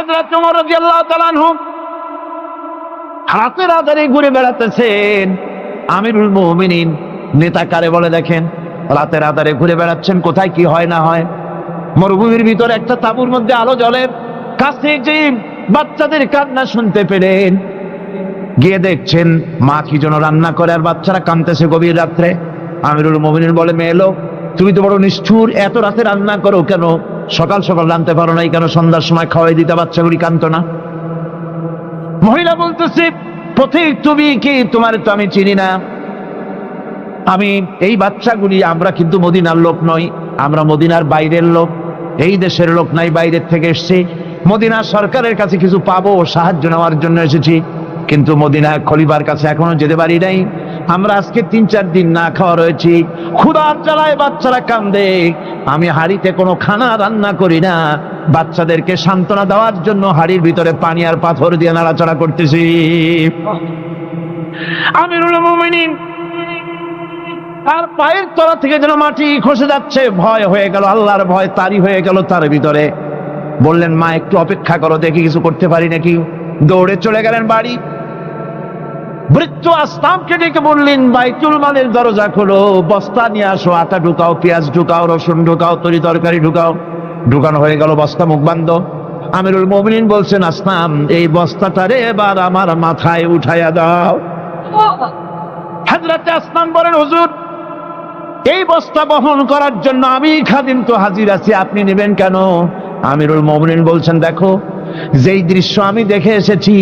হযরত ওমর রাদিয়াল্লাহু তাআলা আনহু রাতের আঁধারে ঘুরে বেড়াতেছেন। আমিরুল মুমিনিন নেতা কারে বলে দেখেন, রাতের আঁধারে ঘুরে বেড়াচ্ছেন, কোথায় কি হয় না হয়। মরুভূমির ভিতরে একটা তাঁবুর মধ্যে আলো জ্বলে, কাছে যে বাচ্চাদের কান্না শুনতে পেলেন, গিয়ে দেখছেন মা কি যেন রান্না করে আর বাচ্চারা কাঁদতেছে গভীর রাত্রে। আমিরুল মুমিনিন বলে, মেয়ে লোক, তুমি তো বড় নিষ্ঠুর, এত রাতে রান্না করো কেন? সকাল সকাল রাঁধতে পারো নাই কেন? সন্ধ্যার সময় খাওয়াই দিতে, বাচ্চাগুলি কাঁদতো না। মহিলা বলতেছে, পথিক তুমি কি? তোমার তো আমি চিনি না। আমি এই বাচ্চাগুলি, আমরা কিন্তু মদিনার লোক নই, আমরা মদিনার বাইরের লোক, এই দেশের লোক নাই, বাইরের থেকে এসেছি। মদিনা সরকারের কাছে কিছু পাবো, সাহায্য নেওয়ার জন্য এসেছি, কিন্তু মদিনা খলিফার কাছে এখনো যেতে পারি নাই। আমরা আজকে 3-4 দিন না খাওয়া রয়েছি, ক্ষুধার জ্বালায় বাচ্চারা কান্দে। আমি হাড়িতে কোনো খানা রান্না করি না, বাচ্চাদেরকে সান্ত্বনা দেওয়ার জন্য হাড়ির ভিতরে পানি আর পাথর দিয়ে নাড়াচাড়া করতেছি। আমিরুল মুমিনিন তার পায়ের তলা থেকে যেন মাটি খসে যাচ্ছে, ভয় হয়ে গেল, আল্লাহর ভয় তারই হয়ে গেল তার ভিতরে। বললেন, মা একটু অপেক্ষা করো, দেখি কিছু করতে পারি নাকি। দৌড়ে চলে গেলেন বাড়ি। বৃদ্ধ আসলামকে ডেকে বললেন, বাইতুল মালের দরজা খোলো, বস্তা নিয়ে আসো, আটা ঢুকাও, পেঁয়াজ ঢুকাও, রসুন ঢুকাও, তরি তরকারি ঢুকাও। ঢুকানো হয়ে গেল, বস্তা মুখ বান্ধ। আমিরুল মুমিনিন বলছেন, আসলাম, এই বস্তাটারে এবার আমার মাথায় উঠাইয়া দাও। হযরত আসলাম বলেন, হুজুর, এই বস্তা বহন করার জন্য আমি খাদিম তো হাজির আছি, আপনি নেবেন কেন? আমিরুল মুমিনিন বলছেন, দেখো, যেই দৃশ্য আমি দেখে এসেছি,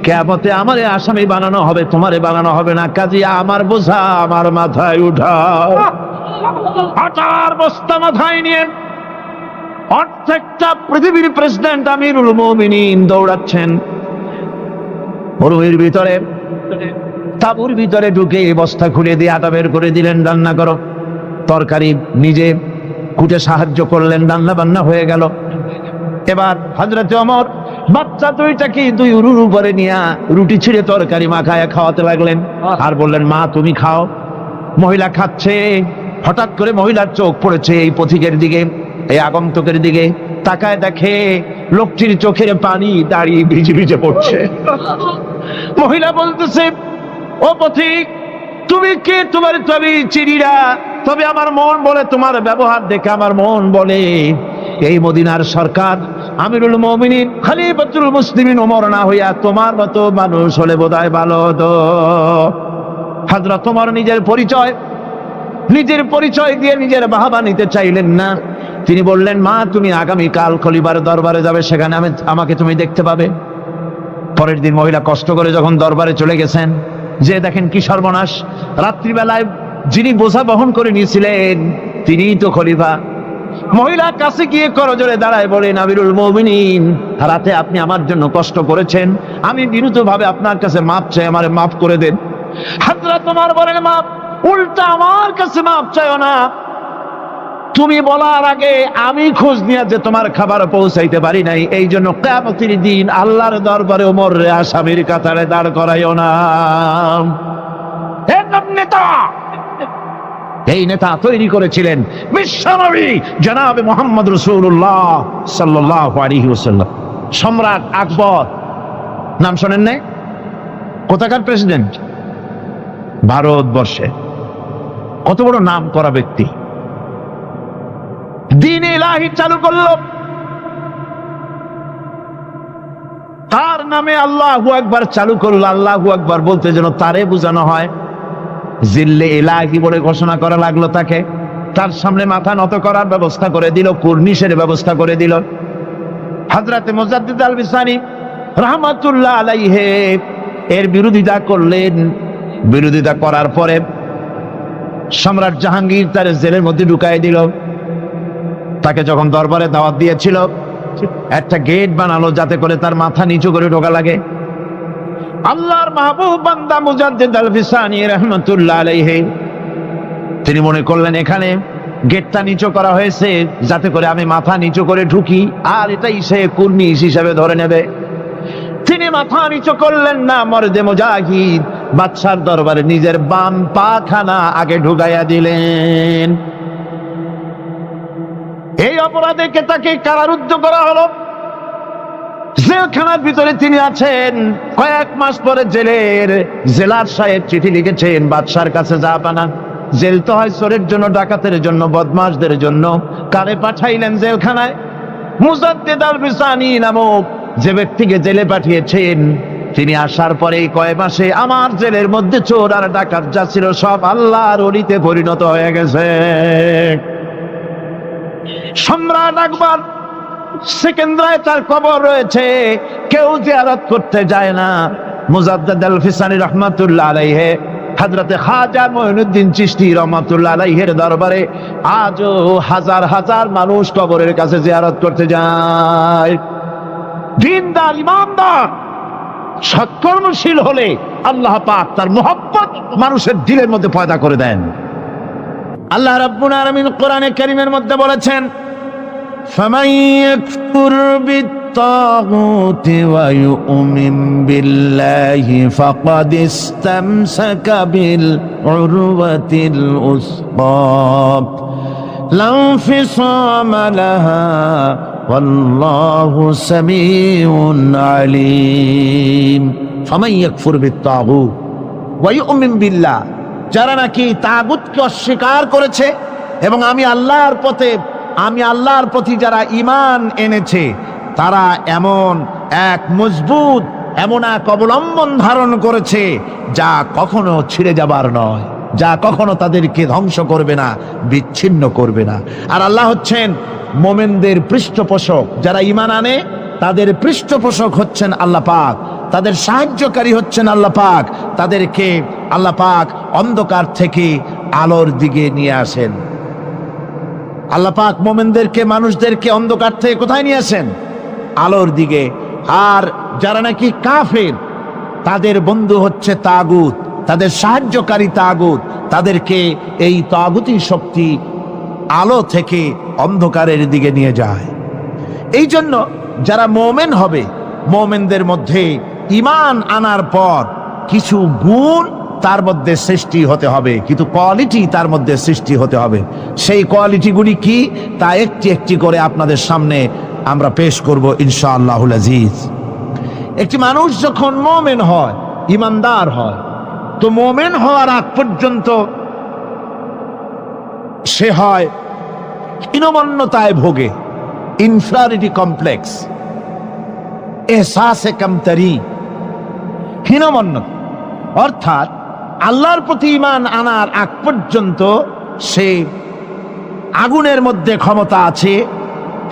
কিয়ামতে আমারে আসামি বানানো হবে, তোমারে বানানো হবে না, কাজী আমার বোঝা আমার মাথায় উঠাও। আটার বস্তা মাথায় নিয়ে অর্ধেকটা পৃথিবীর প্রেসিডেন্ট আমিরুল মুমিনিন দৌড়াচ্ছেন। মরুভূমির ভিতরে তাঁবুর ভিতরে ঢুকে বস্তা খুলে দিয়ে আটা বের করে দিলেন, রান্না করো। তরকারি নিজে কুটে সাহায্য করলেন, রান্না বান্না হয়ে গেল। এবার হযরত ওমর বাচ্চা দুইটাকে দুই উরুর উপরে নিয়ে রুটি ছিঁড়ে তরকারি মাখায় খাওয়াতে লাগলেন, আর বললেন, মা তুমি খাও। মহিলা খাচ্ছে। হঠাৎ করে মহিলার চোখ পড়েছে এই পথিকের দিকে, এই আগন্তুকের দিকে। তাকায় দেখে লোকটির চোখের পানি দাঁড়িয়ে ভিজে ভিজে পড়ছে। মহিলা বলতেছে, ও পথিক, তুমি কে? তোমার তো আমি চিনি না, তবে আমার মন বলে, তোমার ব্যবহার দেখে আমার মন বলে এই মদিনার সরকার আমিরুল মুমিনিন খলিফাতুল মুসলিমিন ওমর না হইয়া তোমার মতো মানুষ হলে বোধহয় ভালো হতো। হযরত ওমর নিজের পরিচয় দিয়ে নিজের বাহবা নিতে চাইলেন না। তিনি বললেন, মা তুমি আগামীকাল খলিফার দরবারে যাবে, সেখানে আমাকে তুমি দেখতে পাবে। পরের দিন মহিলা কষ্ট করে যখন দরবারে চলে গেছেন, যে দেখেন কি সর্বনাশ, রাত্রিবেলায় যিনি বোঝা বহন করে নিয়েছিলেন তিনিই তো খলিফা। মহিলা কাছে গিয়ে করজোড়ে দাঁড়ায় বলেন, আমিরুল মুমিনিন, রাতে আপনি আমার জন্য কষ্ট করেছেন, আমি বিনীতভাবে আপনার কাছে মাপ চাই, আমারে মাফ করে দেন। হযরত ওমর বলেন, মাপ? উল্টা আমার কাছে মাপ চাইও না, তুমি বলার আগে আমি খোঁজ নিয়ে যে তোমার খাবার পৌঁছাইতে পারি নাই, এই জন্য কিয়ামতের দিন আল্লাহর দরবারে ওমর রে আসামির কাতারে দাঁড় করাইও না। নেতা, এই নেতা তৈরি করেছিলেন বিশ্বনবী জনাবে মুহাম্মদ রাসূলুল্লাহ সাল্লাল্লাহু আলাইহি ওয়াসাল্লাম। সম্রাট আকবর, নাম শোনেন নাই? কোথাকার প্রেসিডেন্ট? ভারতবর্ষে। কত বড় নাম করা ব্যক্তি, দ্বীন ইলাহি চালু করলো, তার নামে আল্লাহু আকবার চালু করলো। আল্লাহু আকবার বলতে যেন তারে বোঝানো হয়, জিল্লে ইলাহি বলে ঘোষণা করা লাগলো তাকে। তার সামনে মাথা নত করার ব্যবস্থা করে দিল, কুর্নিশের ব্যবস্থা করে দিল। হযরতে মুজাদ্দিদ আল বিসানি রাহমাতুল্লাহ আলাইহি এর বিরোধিতা করলেন। বিরোধিতা করার পরে সম্রাট জাহাঙ্গীর তার জেলের মধ্যে ঢুকাই দিল। তাকে যখন দরবারে দাওয়াত দিয়েছিল, একটা গেট বানালো যাতে করে তার মাথা নিচু করে ঢোকা লাগে। আল্লাহর মাহবুব বান্দা মুজাদ্দিদ আল বিসানি রাহমাতুল্লাহ আলাইহি তিনি মনে করলেন এখানে গেটটা নিচু করা হয়েছে যাতে করে আমি মাথা নিচু করে ঢুকি, আর এটাই সে কুর্নিশ হিসেবে ধরে নেবে। তিনি মাথা নিচু করলেন না, মর্দে মুজাহিদ বাদশার দরবারে নিজের বাম পাখানা আগে ঢুকাইয়া দিলেন। এই অপরাধে তাকে কারারুদ্ধ করা হলো। জেলখানার ভিতরে তিনি আছেন। কয়েক মাস পরে জেলার সাহেব চিঠি লিখেছেন বাদশার কাছে, যা পানা জেল তো হয় চোরের জন্য, ডাকাতের জন্য, বদমাশদের জন্য। কারে পাঠাইলেন জেলখানায়? মুজাদ্দেদ আল বিসানি নামক যে ব্যক্তিকে জেলে পাঠিয়েছেন, তিনি আসার পরে কয়েক মাসে আমার জেলের মধ্যে চোর আর ডাকাত যা ছিল সব আল্লাহর ওলিতে পরিণত হয়ে গেছে। সম্রাট আকবর সেকেন্দ্রায় তার কবর রয়েছে, কেউ জিয়ারত করতে যায় না। মুজাদ্দেদ আল ফিসানি রহমাতুল্লাহ আলাইহি হযরতে খাজা মুঈনুদ্দিন চিশতি রহমাতুল্লাহ আলাইহির দরবারে আজও হাজার হাজার মানুষ কবরের কাছে জিয়ারত করতে যায়। দিনদার ইমানদার সৎকর্মশীল হলে আল্লাহ পাক তার মুহাব্বত মানুষের দিলের মধ্যে পয়দা করে দেন। আল্লাহ রাব্বুল আলামিন কোরআনে কারীমের মধ্যে বলেছেন, ফামান ইয়াকফুর বিত-তাগুতি ওয়া ইউমিন বিল্লাহি ফাকাদ ইসতামসাকা বিল উরওয়াতিল উসকা লা ইনফিসামা লাহা ওয়াল্লাহু সামিউন আলীম। ফামান ইয়াকফুর বিত-তাগুত ওয়া ইউমিন বিল্লাহ, যারা নাকি তাগুতকে অস্বীকার করেছে এবং আমি আল্লাহর প্রতি যারা ঈমান এনেছে, তারা এমন এক অবলম্বন ধারণ করেছে যা কখনো ছিঁড়ে যাবার নয়, যা কখনো তাদেরকে ধ্বংস করবে না, বিচ্ছিন্ন করবে না। আর আল্লাহ হচ্ছেন মোমেনদের পৃষ্ঠপোষক। যারা ঈমান আনে তাদের পৃষ্ঠপোষক হচ্ছেন আল্লাহ পাক, তাদের সাহায্যকারী হচ্ছেন আল্লাহ পাক। তাদেরকে আল্লাহ পাক অন্ধকার থেকে আলোর দিকে নিয়ে আসেন। আল্লাহ পাক মোমেনদেরকে, মানুষদেরকে অন্ধকার থেকে কোথায় নিয়ে আসেন? আলোর দিকে। আর যারা নাকি কাফের, তাদের বন্ধু হচ্ছে তাগুত, তাদের সাহায্যকারী তাগুত। তাদেরকে এই তাগুতি শক্তি আলো থেকে অন্ধকারের দিকে নিয়ে যায়। এই জন্য যারা মোমেন হবে, মোমেনদের মধ্যে ঈমান আনার পর কিছু গুণ তার মধ্যে সৃষ্টি হতে হবে, কিন্তু কোয়ালিটি তার মধ্যে সৃষ্টি হতে হবে। সেই কোয়ালিটিগুলি কি, তা একটি একটি করে আপনাদের সামনে আমরা পেশ করব ইনশাআল্লাহুল আজিজ। একটি মানুষ যখন মোমেন হয়, ঈমানদার হয়, তো মোমেন হওয়ার আগ পর্যন্ত সে হয় হীনমন্যতায় ভোগে, ইনফিরিয়রিটি কমপ্লেক্স, এহসাসে কমতরি, হীনমন্যতা। অর্থাৎ আল্লাহর প্রতি ঈমান আনার আগ পর্যন্ত সে আগুনের মধ্যে ক্ষমতা আছে,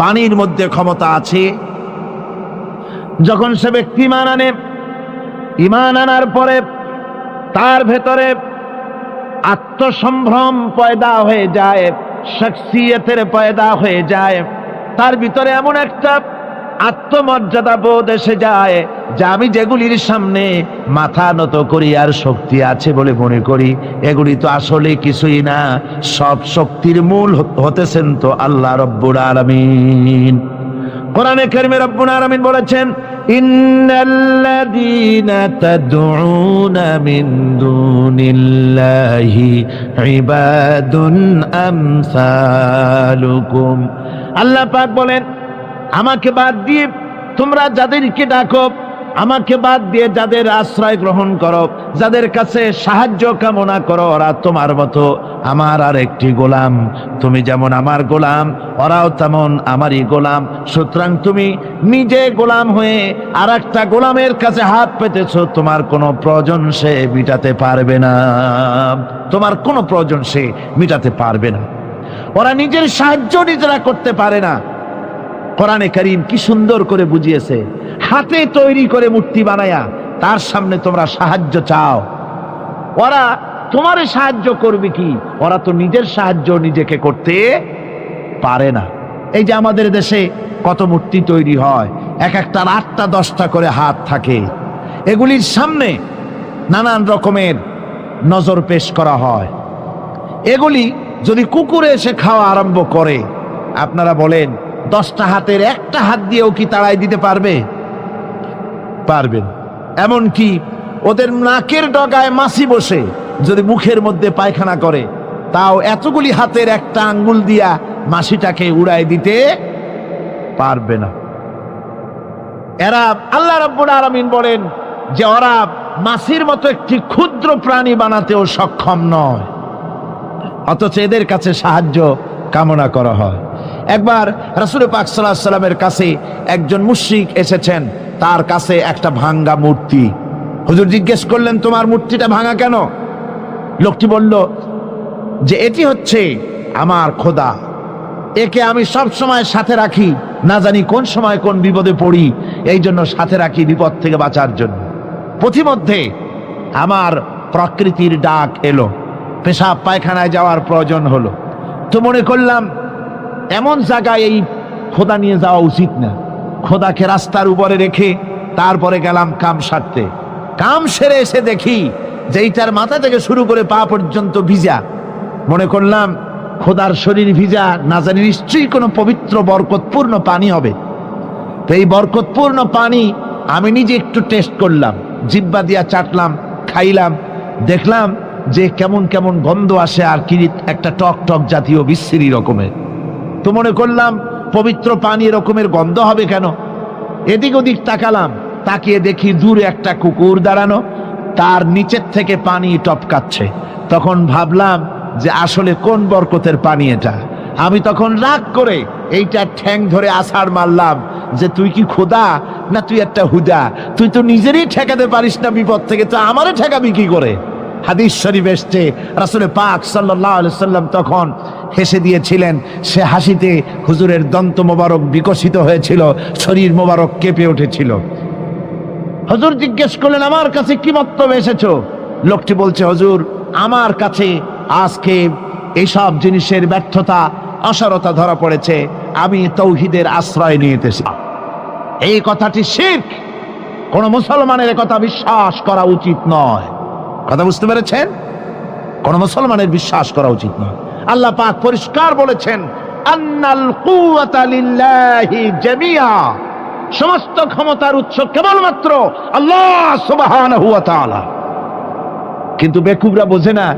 পানির মধ্যে ক্ষমতা আছে। যখন সে ব্যক্তি ঈমান আনার পরে তার ভেতরে আত্মসম্ভ্রম পয়দা হয়ে যায়, শখসিয়তের পয়দা হয়ে যায়, তার ভিতরে এমন একটা আত্মমর্যাদা বোধ এসে যায় যে আমি যেগুলির সামনে মাথা নত করি আর শক্তি আছে বলে মনে করি, এগুলি তো আসলে কিছুই না। সব শক্তির মূল হতেছেন তো আল্লাহ রব্বুল আলামিন। কোরআনে কারিমে রব্বুল আলামিন বলেছেন, ইন্নাল্লাযীনা তাদউনা মিন দুনিল্লাহি ইবাদুন আমসালুকুম। আল্লাহ পাক বলেন, আমাকে বাদ দিয়ে তোমরা যাদেরকে ডাকো, আমাকে বাদ দিয়ে যাদের আশ্রয় গ্রহণ করো, যাদের কাছে সাহায্য কামনা করো, ওরা তোমার মতো আমার আর একটি গোলাম। তুমি যেমন আমার গোলাম, ওরাও তেমন আমারই গোলাম। সুতরাং তুমি নিজে গোলাম হয়ে আর একটা গোলামের কাছে হাত পেতেছো, তোমার কোনো প্রয়োজন সে মিটাতে পারবে না, তোমার কোনো প্রয়োজন সে মিটাতে পারবে না। ওরা নিজের সাহায্য নিজেরা করতে পারে না। কোরআনে কারীম কি সুন্দর করে বুঝিয়েছে, হাতে তৈরি করে মূর্তি বানায়া তার সামনে তোমরা সাহায্য চাও, ওরা তোমারে সাহায্য করবে কি? ওরা তো নিজের সাহায্য নিজেকে করতে পারে না। এই যে আমাদের দেশে কত মূর্তি তৈরি হয়, এক একটার 8টা 10টা করে হাত থাকে, এগুলির সামনে নানান রকমের নজর পেশ করা হয়। এগুলি যদি কুকুরে এসে খাওয়া আরম্ভ করে, আপনারা বলেন 10টা হাতের একটা হাত দিয়েও কি তাড়াই দিতে পারবে? পারবেন। এমনকি ওদের নাকের ডগায় মাছি বসে যদি মুখের মধ্যে পায়খানা করে, তাও এতগুলি হাতের একটা আঙ্গুল দিয়া মাছিটাকে উড়াই দিতে পারবে না। এরা, আল্লাহ রাব্বুল আলামিন বলেন যে ওরা মাছির মতো একটি ক্ষুদ্র প্রাণী বানাতেও সক্ষম নয়, অথচ এদের কাছে সাহায্য কামনা করা হয়। একবার রাসূল পাক সাল্লাল্লাহু আলাইহি ওয়াসাল্লামের কাছে একজন মুশরিক এসেছেন, তার কাছে একটা ভাঙ্গা মূর্তি। হুজুর জিজ্ঞেস করলেন, তোমার মূর্তিটা ভাঙা কেন? লোকটি বলল যে এটি হচ্ছে আমার খোদা, একে আমি সব সময় সাথে রাখি, না জানি কোন সময় কোন বিপদে পড়ি, এই জন্য সাথে রাখি বিপদ থেকে বাঁচার জন্য। পথিমধ্যে আমার প্রকৃতির ডাক এলো, পেশাব পায়খানায় যাওয়ার প্রয়োজন হলো, তো মনে করলাম এমন জায়গায় এই খোদা নিয়ে যাওয়া উচিত না, খোদাকে রাস্তার উপরে রেখে তারপরে গেলাম কাম সারতে। কাম সেরে এসে দেখি যে এইটার মাথা থেকে শুরু করে পা পর্যন্ত ভিজা। মনে করলাম খোদার শরীর ভিজা, না জানি নিশ্চয়ই কোনো পবিত্র বরকতপূর্ণ পানি হবে। তো এই বরকতপূর্ণ পানি আমি নিজে একটু টেস্ট করলাম, জিহ্বা দিয়া চাটলাম, খাইলাম, দেখলাম যে কেমন কেমন গন্ধ আসে, আর কি একটা টক টক জাতীয় বিশ্রী রকমের। তো মনে করলাম পবিত্র পানি এরকমের গন্ধ হবে কেন? এদিক ওদিক তাকালাম, তাকিয়ে দেখি দূরে একটা কুকুর দাঁড়ানো, তার নিচের থেকে পানি টপকাচ্ছে। তখন ভাবলাম যে আসলে কোন বরকতের পানি এটা। আমি তখন রাগ করে এইটা ঠ্যাং ধরে আছাড় মারলাম যে তুই কি খোদা না তুই একটা হুদা? তুই তো নিজেরই ঠেকাতে পারিস না বিপদ থেকে, তো আমারে ঠেকাবি কি করে? হাদিস শরীফ এসছে, রাসূল পাক সাল্লাল্লাহু আলাইহি সাল্লাম তখন হেসে দিয়েছিলেন। সে হাসিতে হুজুরের দন্ত মোবারক বিকশিত হয়েছিল, শরীর মোবারক কেঁপে উঠেছিল। হুজুর জিজ্ঞেস করলেন, আমার কাছে কি মতলবে এসেছো? লোকটি বলছে, হুজুর আমার কাছে আজকে এইসব জিনিসের ব্যর্থতা অসারতা ধরা পড়েছে, আমি তাওহীদের আশ্রয় নিয়েছি। এই কথাটি শিরক, কোন মুসলমানের কথা বিশ্বাস করা উচিত নয়। কথা বুঝতে পেরেছেন? কোন মুসলমানের বিশ্বাস করা উচিত নয়। আল্লাহ পাক পরিষ্কার বলেছেন, আন্নাল কুওয়াতা লিল্লাহি জামিআ, সমস্ত ক্ষমতার উৎস কেবলমাত্র আল্লাহ সুবহানাহু ওয়া তাআলা। কিন্তু বেকুবরা বোঝে না,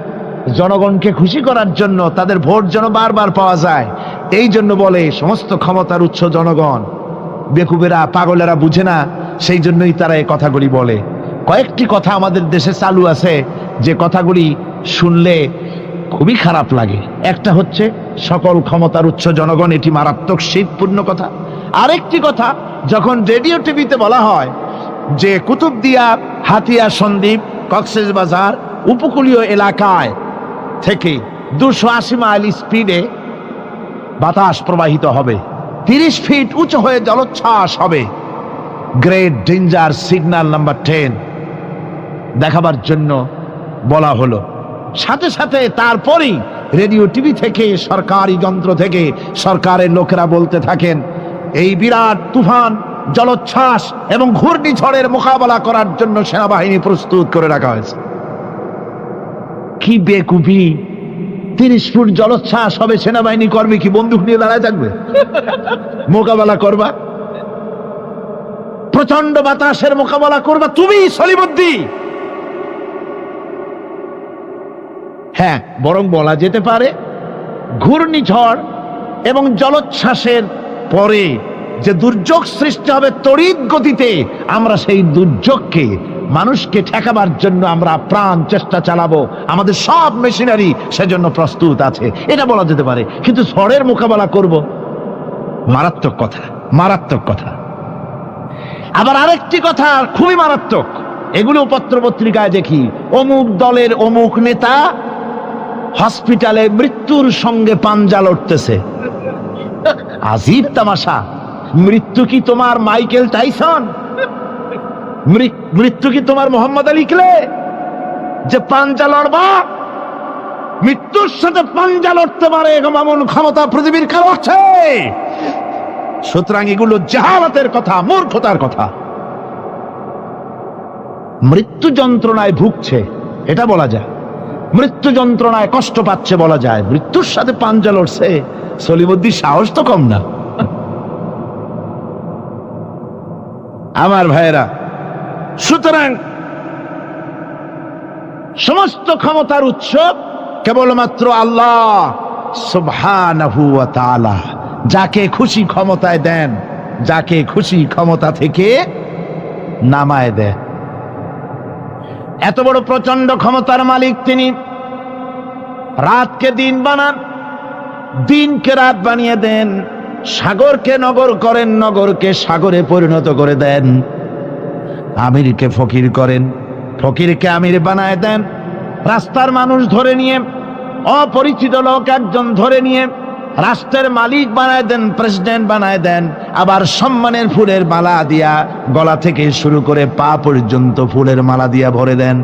জনগণকে খুশি করার জন্য, তাদের ভোট যেন বারবার পাওয়া যায়, এই জন্য বলে সমস্ত ক্ষমতার উৎস জনগণ। বেকুবেরা পাগলেরা বুঝে না, সেই জন্যই তারা এই কথাগুলি বলে। কয়েকটি কথা আমাদের দেশে চালু আছে যে কথাগুলি শুনলে খুবই খারাপ লাগে। একটা হচ্ছে সকল ক্ষমতার উৎস জনগণ, এটি মারাত্মক শিরকপূর্ণ কথা। আরেকটি কথা, যখন রেডিও টিভিতে বলা হয় যে কুতুবদিয়া, হাতিয়া সন্দ্বীপ, কক্সবাজার উপকূলীয় এলাকায় থেকে 280 মাইল স্পিডে বাতাস প্রবাহিত হবে, 30 ফিট উঁচু হয়ে জলোচ্ছ্বাস হবে, গ্রেট ডেঞ্জার সিগন্যাল নাম্বার 10 দেখাবার জন্য বলা হলো। সাথে সাথে তারপরেই রেডিও টিভি থেকে, সরকারি যন্ত্র থেকে সরকারের লোকেরা বলতে থাকেন, এই বিরাট তুফান, জলোচ্ছ্বাস এবং ঘূর্ণিঝড়ের মোকাবেলা করার জন্য সেনাবাহিনী প্রস্তুত করে রাখা হয়েছে। কি বেকুবি! 30 ফুট জলোচ্ছ্বাস হবে, সেনাবাহিনী করবে কি? বন্দুক নিয়ে দাঁড়ায় থাকবে? মোকাবেলা করবা? প্রচন্ড বাতাসের মোকাবেলা করবা তুমি সলিমুদ্দিন? হ্যাঁ, বরং বলা যেতে পারে ঘূর্ণিঝড় এবং জলোচ্ছ্বাসের পরে যে দুর্যোগ সৃষ্টি হবে তড়িৎ গতিতে, আমরা সেই দুর্যোগকে, মানুষকে ঠেকাবার জন্য আমরা প্রাণ চেষ্টা চালাবো, আমাদের সব মেশিনারি সেজন্য প্রস্তুত আছে, এটা বলা যেতে পারে। কিন্তু ঝড়ের মোকাবেলা করব, মারাত্মক কথা, মারাত্মক কথা। আবার আরেকটি কথা খুবই মারাত্মক, এগুলো পত্র পত্রিকায় দেখি, অমুক দলের অমুক নেতা হসপিটালে মৃত্যুর সঙ্গে পাঞ্জা লড়তেছে। আজীব তামাশা! মৃত্যু কি তোমার মাইকেল টাইসন? মৃত্যু কি তোমার মোহাম্মদ আলী ক্লে যে পাঞ্জা লড়বা? মৃত্যুর সাথে পাঞ্জা লড়তে পারে এমন ক্ষমতা পৃথিবীর কারো আছে? সুতরাং এগুলো জাহালাতের কথা, মূর্খতার কথা। মৃত্যু যন্ত্রণায় ভুগছে এটা বলা যায়, মৃত্যু যন্ত্রণায় কষ্ট পাচ্ছে বলা যায়, মৃত্যুর সাথে পাঞ্জা লড়ছে, সলিমুদ্দিন সাহস তো কম না। আমার ভাইয়েরা, সুতরাং সমস্ত ক্ষমতার উৎস কেবলমাত্র আল্লাহ সুবহানাহু ওয়া তাআলা। যাকে খুশি ক্ষমতায় দেন, যাকে খুশি ক্ষমতা থেকে নামায় দেয়। এত বড় প্রচন্ড ক্ষমতার মালিক তিনি। রাতকে দিন বানান, দিনকে রাত বানিয়ে দেন, সাগরকে নগর করেন, নগরকে সাগরে পরিণত করে দেন, আমিরকে ফকির করেন, ফকিরকে আমির বানায় দেন, রাস্তার মানুষ ধরে নিয়ে, অপরিচিত লোক একজন ধরে নিয়ে রাষ্ট্রের মালিক বানায় দেন, প্রেসিডেন্ট বানায় দেন। আবার সম্মানের ফুলের মালা দিয়া গলা থেকে শুরু করে পা পর্যন্ত ফুলের মালা দিয়া ভরে দেন।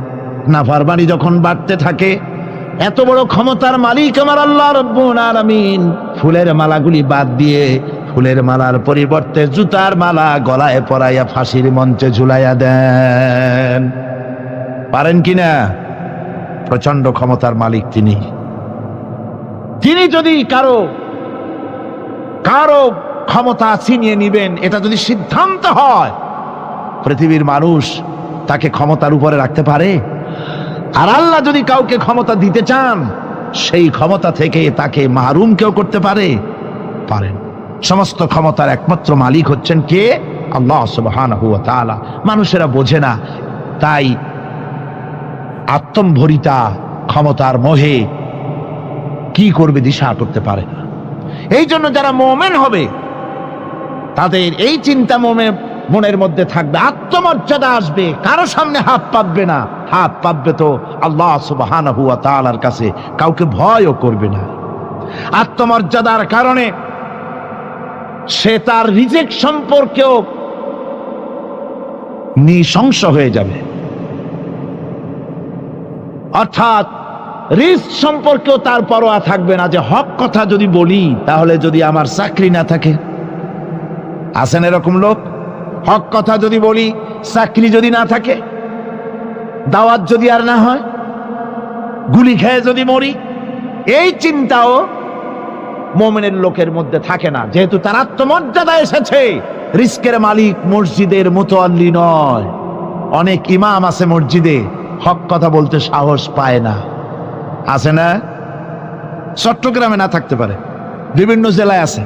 নাফরমানি যখন বাড়তে থাকে, এত বড় ক্ষমতার মালিক আমার আল্লাহ রাব্বুল আলামিন ফুলের মালাগুলি বাদ দিয়ে ফুলের মালার পরিবর্তে জুতার মালা গলায় পরাইয়া ফাঁসির মঞ্চে ঝুলাইয়া দেন। পারেন কিনা? প্রচন্ড ক্ষমতার মালিক তিনি। তিনি যদি কারো ক্ষমতা ছিনিয়ে নিবেন, এটা যদি সিদ্ধান্ত হয়, পৃথিবীর মানুষ তাকে ক্ষমতার উপরে রাখতে পারে? আর আল্লাহ যদি কাউকে ক্ষমতা দিতে চান, সেই ক্ষমতা থেকে তাকে মাহরুম কেউ করতে পারে? পারেন। সমস্ত ক্ষমতার একমাত্র মালিক হচ্ছেন কে? আল্লাহ সুবহানাহু ওয়া তাআলা। মানুষেরা বোঝে না, তাই আত্মম্ভরিতা ক্ষমতার মোহে কি করবে দিশা করতে পারে না। এই জন্য যারা মুমিন হবে তাদের এই চিন্তা মনের মধ্যে থাকবে, আত্মমর্যাদা আসবে, কারো সামনে হাত পাতবে না। হাত পাতবে তো আল্লাহ সুবহানাহু ওয়া তাআলার কাছে, কাউকে ভয়ও করবে না। আত্মমর্যাদার কারণে সে তার রিজিক সম্পর্কেও নৃশংস হয়ে যাবে, অর্থাৎ রিস্ক সম্পর্কেও তার পরোয়া থাকবে না যে হক কথা যদি বলি তাহলে যদি আমার চাকরি না থাকে। আছেন এরকম লোক? হক কথা যদি বলি, চাকরি যদি না থাকে, দাওয়াত যদি আর না হয়, গুলি খেয়ে যদি মরি, এই চিন্তাও মুমিনের লোকের মধ্যে থাকে না, যেহেতু তার আত্মমর্যাদা এসেছে। রিস্কের মালিক মসজিদের মুতাল্লি নয়। অনেক ইমাম আছে মসজিদে, হক কথা বলতে সাহস পায় না। আছে না? চট্টগ্রামে না থাকতে পারে, বিভিন্ন জেলায় আছে।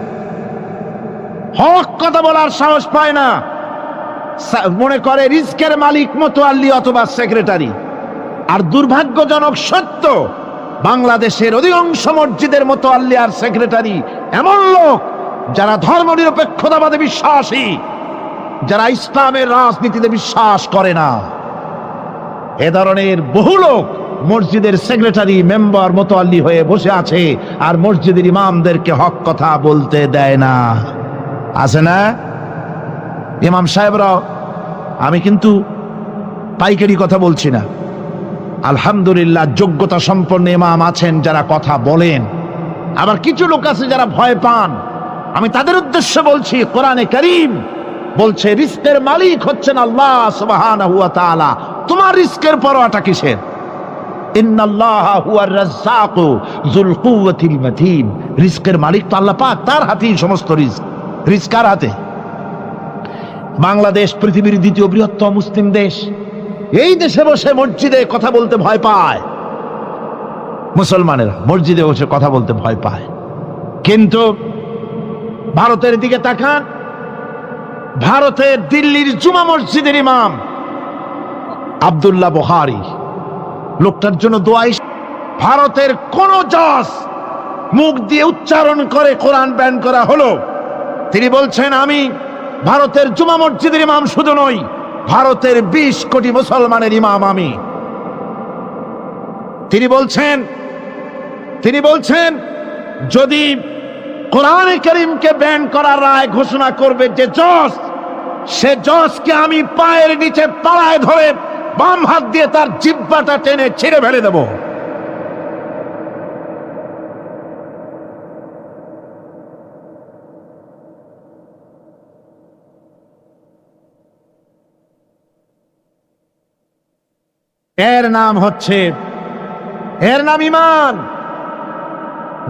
হক কথা বলার সাহস পায় না, মনে করে রিস্কের মালিক মুতাল্লি অথবা সেক্রেটারি। আর দুর্ভাগ্যজনক সত্য, বাংলাদেশের অধিকাংশ মসজিদের মুতাল্লি আর সেক্রেটারি এমন লোক যারা ধর্মনিরপেক্ষতাবাদে বিশ্বাসী, যারা ইসলামের রাজনীতিতে বিশ্বাস করে না। এ ধরনের বহু লোক মসজিদের সেক্রেটারি, মেম্বার, মুতাল্লি হয়ে বসে আছে, আর মসজিদের ইমামদেরকে হক কথা বলতে দেয় না। আছে না? ইমাম সাহেবরা, আমি কিন্তু পাইকারি কথা বলছি না, আলহামদুলিল্লাহ যোগ্যতা সম্পন্ন ইমাম আছেন যারা কথা বলেন। আবার কিছু লোক আছে যারা ভয় পান। আমি তাদের উদ্দেশ্যে বলছি, কোরআনে কারীম বলছে রিস্কের মালিক হচ্ছেন আল্লাহ সুবহানাহু ওয়া তাআলা। তোমার রিস্কের পরোয়াটা কিসের? ইন্নাল্লাহা হুয়ার রাজ্জাকু যুল কুওয়াতিল মাতিন। রিস্কের মালিক তো আল্লাহ পাক, তার হাতেই সমস্ত রিস্ক। রিস্ক কার হাতে? বাংলাদেশ পৃথিবীর দ্বিতীয় বৃহত্তম মুসলিম দেশ। এই দেশে বসে মসজিদে কথা বলতে ভয় পায় মুসলমানেরা, মসজিদে বসে কথা বলতে ভয় পায়। কিন্তু ভারতের দিকে তাকান, ভারতের দিল্লির জুমা মসজিদের ইমাম আব্দুল্লাহ বুখারী, লোকটার জন্য দোয়া। ভারতের কোন জজ মুখ দিয়ে উচ্চারণ করে কোরআন ব্যান করা হলো, তিনি বলছেন আমি ভারতের জুমা মসজিদের ইমাম শুধু নই, ভারতের 20 কোটি মুসলমানের ইমাম আমি। তিনি বলছেন যদি কোরআনে কারীমকে ব্যান করার রায় ঘোষণা করবে যে জজ, সে জজকে আমি পায়ের নিচে তলায় ধরে বাম হাত দিয়ে তার জিহ্বাটা টেনে ছিঁড়ে ফেলে দেব। এর নাম ঈমান।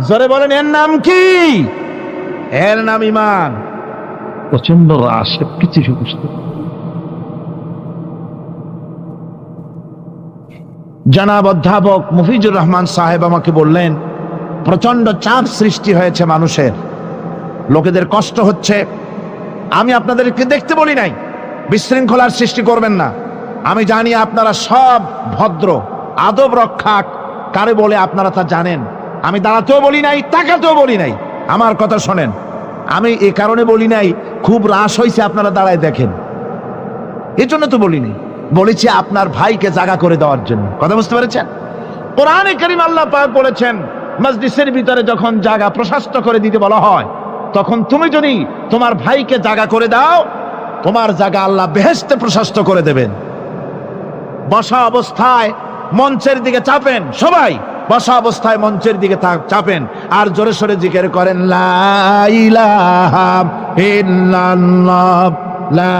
জোরে বলেন, এর নাম কি? এর নাম ঈমান। প্রচন্ড রাশ, কিছু জনাব অধ্যাপক মফিজুর রহমান সাহেব আমাকে বললেন, প্রচন্ড চাপ সৃষ্টি হয়েছে মানুষের, লোকেদের কষ্ট হচ্ছে, আমি আপনাদেরকে দেখতে বলি নাই বিশৃঙ্খলার সৃষ্টি করবেন না। আমি জানি আপনারা সব ভদ্র, আদব রক্ষা কারে বলে আপনারা তা জানেন। আমি দাঁড়াতেও বলি নাই, তাকাতেও বলি নাই। আমার কথা শোনেন, আমি এ কারণে বলি নাই খুব রাশ হয়েছে আপনারা দাঁড়ায় দেখেন, এই জন্য তো বলিনি। বলেছি আপনার ভাইকে জায়গা করে দেওয়ার জন্য। কথা বুঝতে পেরেছেন? কোরআনে কারীম আল্লাহ পাক বলেছেন, মসজিদের ভিতরে যখন জায়গা প্রশস্ত করে দিতে বলা হয়, তখন তুমি যদি তোমার ভাইকে জায়গা করে দাও, তোমার জায়গা আল্লাহ বেহেশতে প্রশস্ত করে দেবেন। বসা অবস্থায় মঞ্চের দিকে চাপেন, সবাই বসা অবস্থায় মঞ্চের দিকে চাপেন, আর জোরে সোরে জিকির করেন লা ইলাহা ইল্লাল্লাহ, লা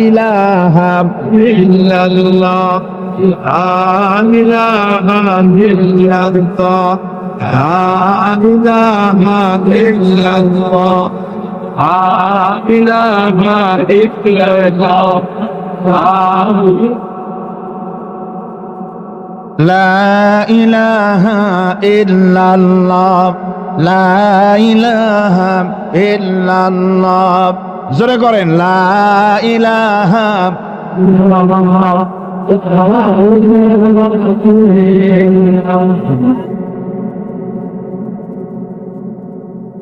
ইলাহা ইল্লাল্লাহ, লা ইলাহা ইল্লাল্লাহ, লা ইলাহা ইল্লাল্লাহ, লা ইলাহা ইল্লাল্লাহ, লা ইলাহা ইল্লাল্লাহ, লা ইলাহা ইল্লাল্লাহ। জোরে করেন লা ইলাহা ইল্লাল্লাহ,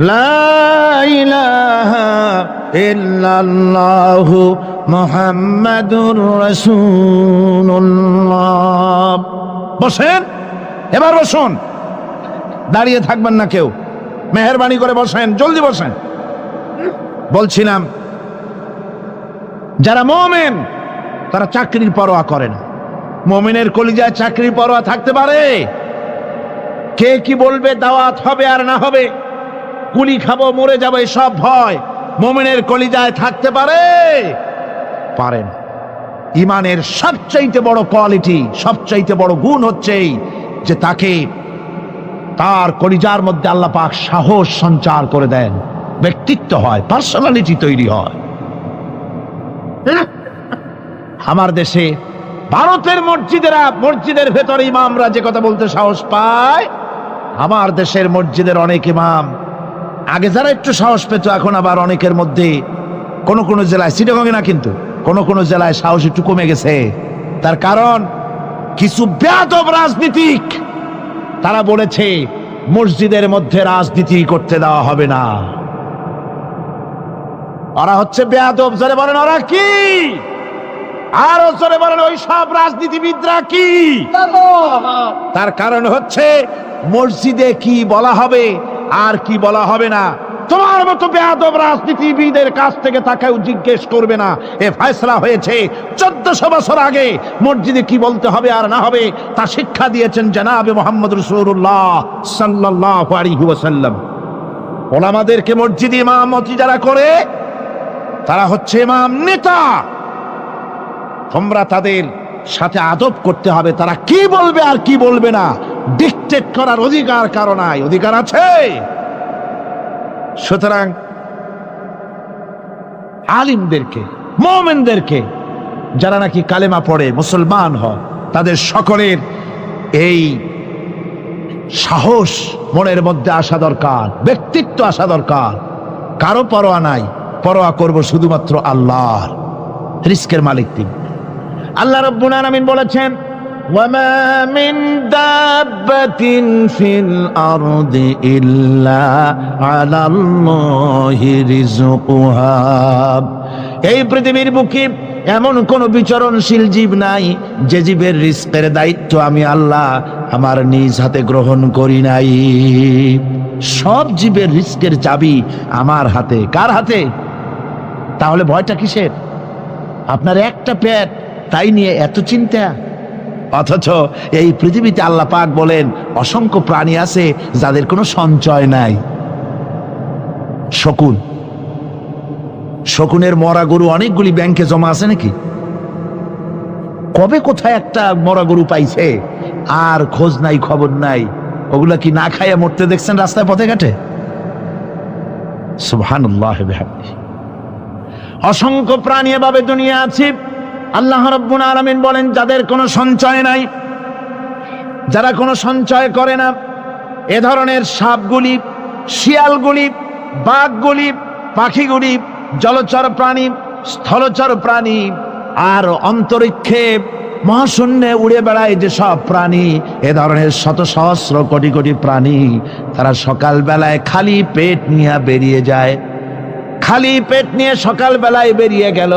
লা ইলাহা ইল্লাল্লাহ মুহাম্মাদুর রাসূলুল্লাহ। বসেন, এবার বসুন, দাঁড়িয়ে থাকবেন না কেউ, মেহেরবানি করে বসেন, জলদি বসেন। বলছিলাম যারা মুমিন তারা চাকরির পরোয়া করে না। মুমিনের কলিজায় চাকরির পরোয়া থাকতে পারে? কে কি বলবে, দাওয়াত হবে আর না হবে, কুলি খাবো মরে যাবো, এসব ভয় মুমিনের কলিজায় থাকতে পারে? পারে না। ইমানের সবচাইতে বড় কোয়ালিটি, সবচাইতে বড় গুণ হচ্ছে যে তাকে তার কলিজার মধ্যে আল্লাহ পাক সাহস সঞ্চার করে দেন, ব্যক্তিত্ব হয়, পার্সোনালিটি তৈরি হয়। আমার দেশে ভারতের মসজিদের ভেতরে ইমামরা যে কথা বলতে সাহস পায়, আমার দেশের মসজিদের অনেক ইমাম আগে যারা একটু সাহস পেত, এখন আবার অনেকের মধ্যে কোন কোন জেলায়, চিটাগংয়ে না কিন্তু কোন কোন জেলায় সাহস একটু কমে গেছে। তার কারণ কিছু বেয়াদব রাজনীতিক তারা বলেছে মসজিদের মধ্যে রাজনীতি করতে দেওয়া হবে না। ওরা হচ্ছে বেয়াদব। জোরে বলেন ওরা কি? আরো জোরে বলেন ওই সব রাজনীতিবিদরা কি? তার কারণ হচ্ছে মসজিদে কি বলা হবে আর কি বলা হবে না তোমার মতো বেয়াদব রাজনীতিবিদের কাছ থেকে তাকেও জিজ্ঞেস করবে না। এ ফয়সালা হয়েছে 1400 বছর আগে। মসজিদে কি বলতে হবে আর না হবে তা শিক্ষা দিয়েছেন জনাবে মুহাম্মদ রাসূলুল্লাহ সাল্লাল্লাহু আলাইহি ওয়াসাল্লাম। ওলামাদেরকে মসজিদে ইমামতি যারা করে তারা হচ্ছে ইমাম নেতা। তোমরা তাদের সাথে আদব করতে হবে, তারা কি বলবে আর কি বলবে না ডিকটেট করার অধিকার কারো নাই। অধিকার আছে। সুতরাং আলিমদেরকে, মুমিনদেরকে, যারা নাকি কালেমা পড়ে মুসলমান হয়, তাদের সকলের এই সাহস মনের মধ্যে আসা দরকার, ব্যক্তিত্ব আসা দরকার। কারো পরোয়া নাই, পরোয়া করব শুধুমাত্র আল্লাহর। রিস্কের মালিক তিনি। আল্লাহ রাব্বুল আলামিন বলেছেন, ওয়ামা মিন দাব্বাতিন ফিল আরদি ইল্লা আলাল্লাহি রিজকুহা। এই পৃথিবীর বুকে এমন কোন বিচরণশীল জীব নাই যে জীবের রিস্কের দায়িত্ব আমি আল্লাহ আমার নিজ হাতে গ্রহণ করি নাই। সব জীবের রিস্কের চাবি আমার হাতে। কার হাতে? তাহলে ভয়টা কিসের? আপনার একটা পেট, তাই নিয়ে এত চিন্তা। অথচ এই পৃথিবীতে আল্লাহ পাক বলেন অসংখ্য প্রাণী আছে যাদের কোনো সঞ্চয় নাই। শকুনের মরা গরু অনেকগুলি ব্যাংকে জমা আছে নাকি? কবে কোথায় একটা মরা গরু পাইছে আর খোঁজ নাই, খবর নাই। ওগুলা কি না খাইয়া মরতে দেখছেন রাস্তায় পথে ঘাটে? সুবহানাল্লাহ বিহামদিহি। অসংখ্য প্রাণী এভাবে দুনিয়া আছে। আল্লাহ রাব্বুল আলামিন বলেন যাদের কোনো সঞ্চয় নাই, যারা কোনো সঞ্চয় করে না, এ ধরনের সাপগুলি, শিয়ালগুলি, বাঘগুলি, পাখিগুলি জলচর প্রাণী, স্থলচর প্রাণী, আর অন্তরিক্ষে মহাশূন্যে উড়ে বেড়ায় যে সব প্রাণী, এ ধরনের শত সহস্র কোটি কোটি প্রাণী, তারা সকাল বেলায় খালি পেট নিয়ে বেরিয়ে যায়। খালি পেট নিয়ে সকাল বেলায় বেরিয়ে গেল,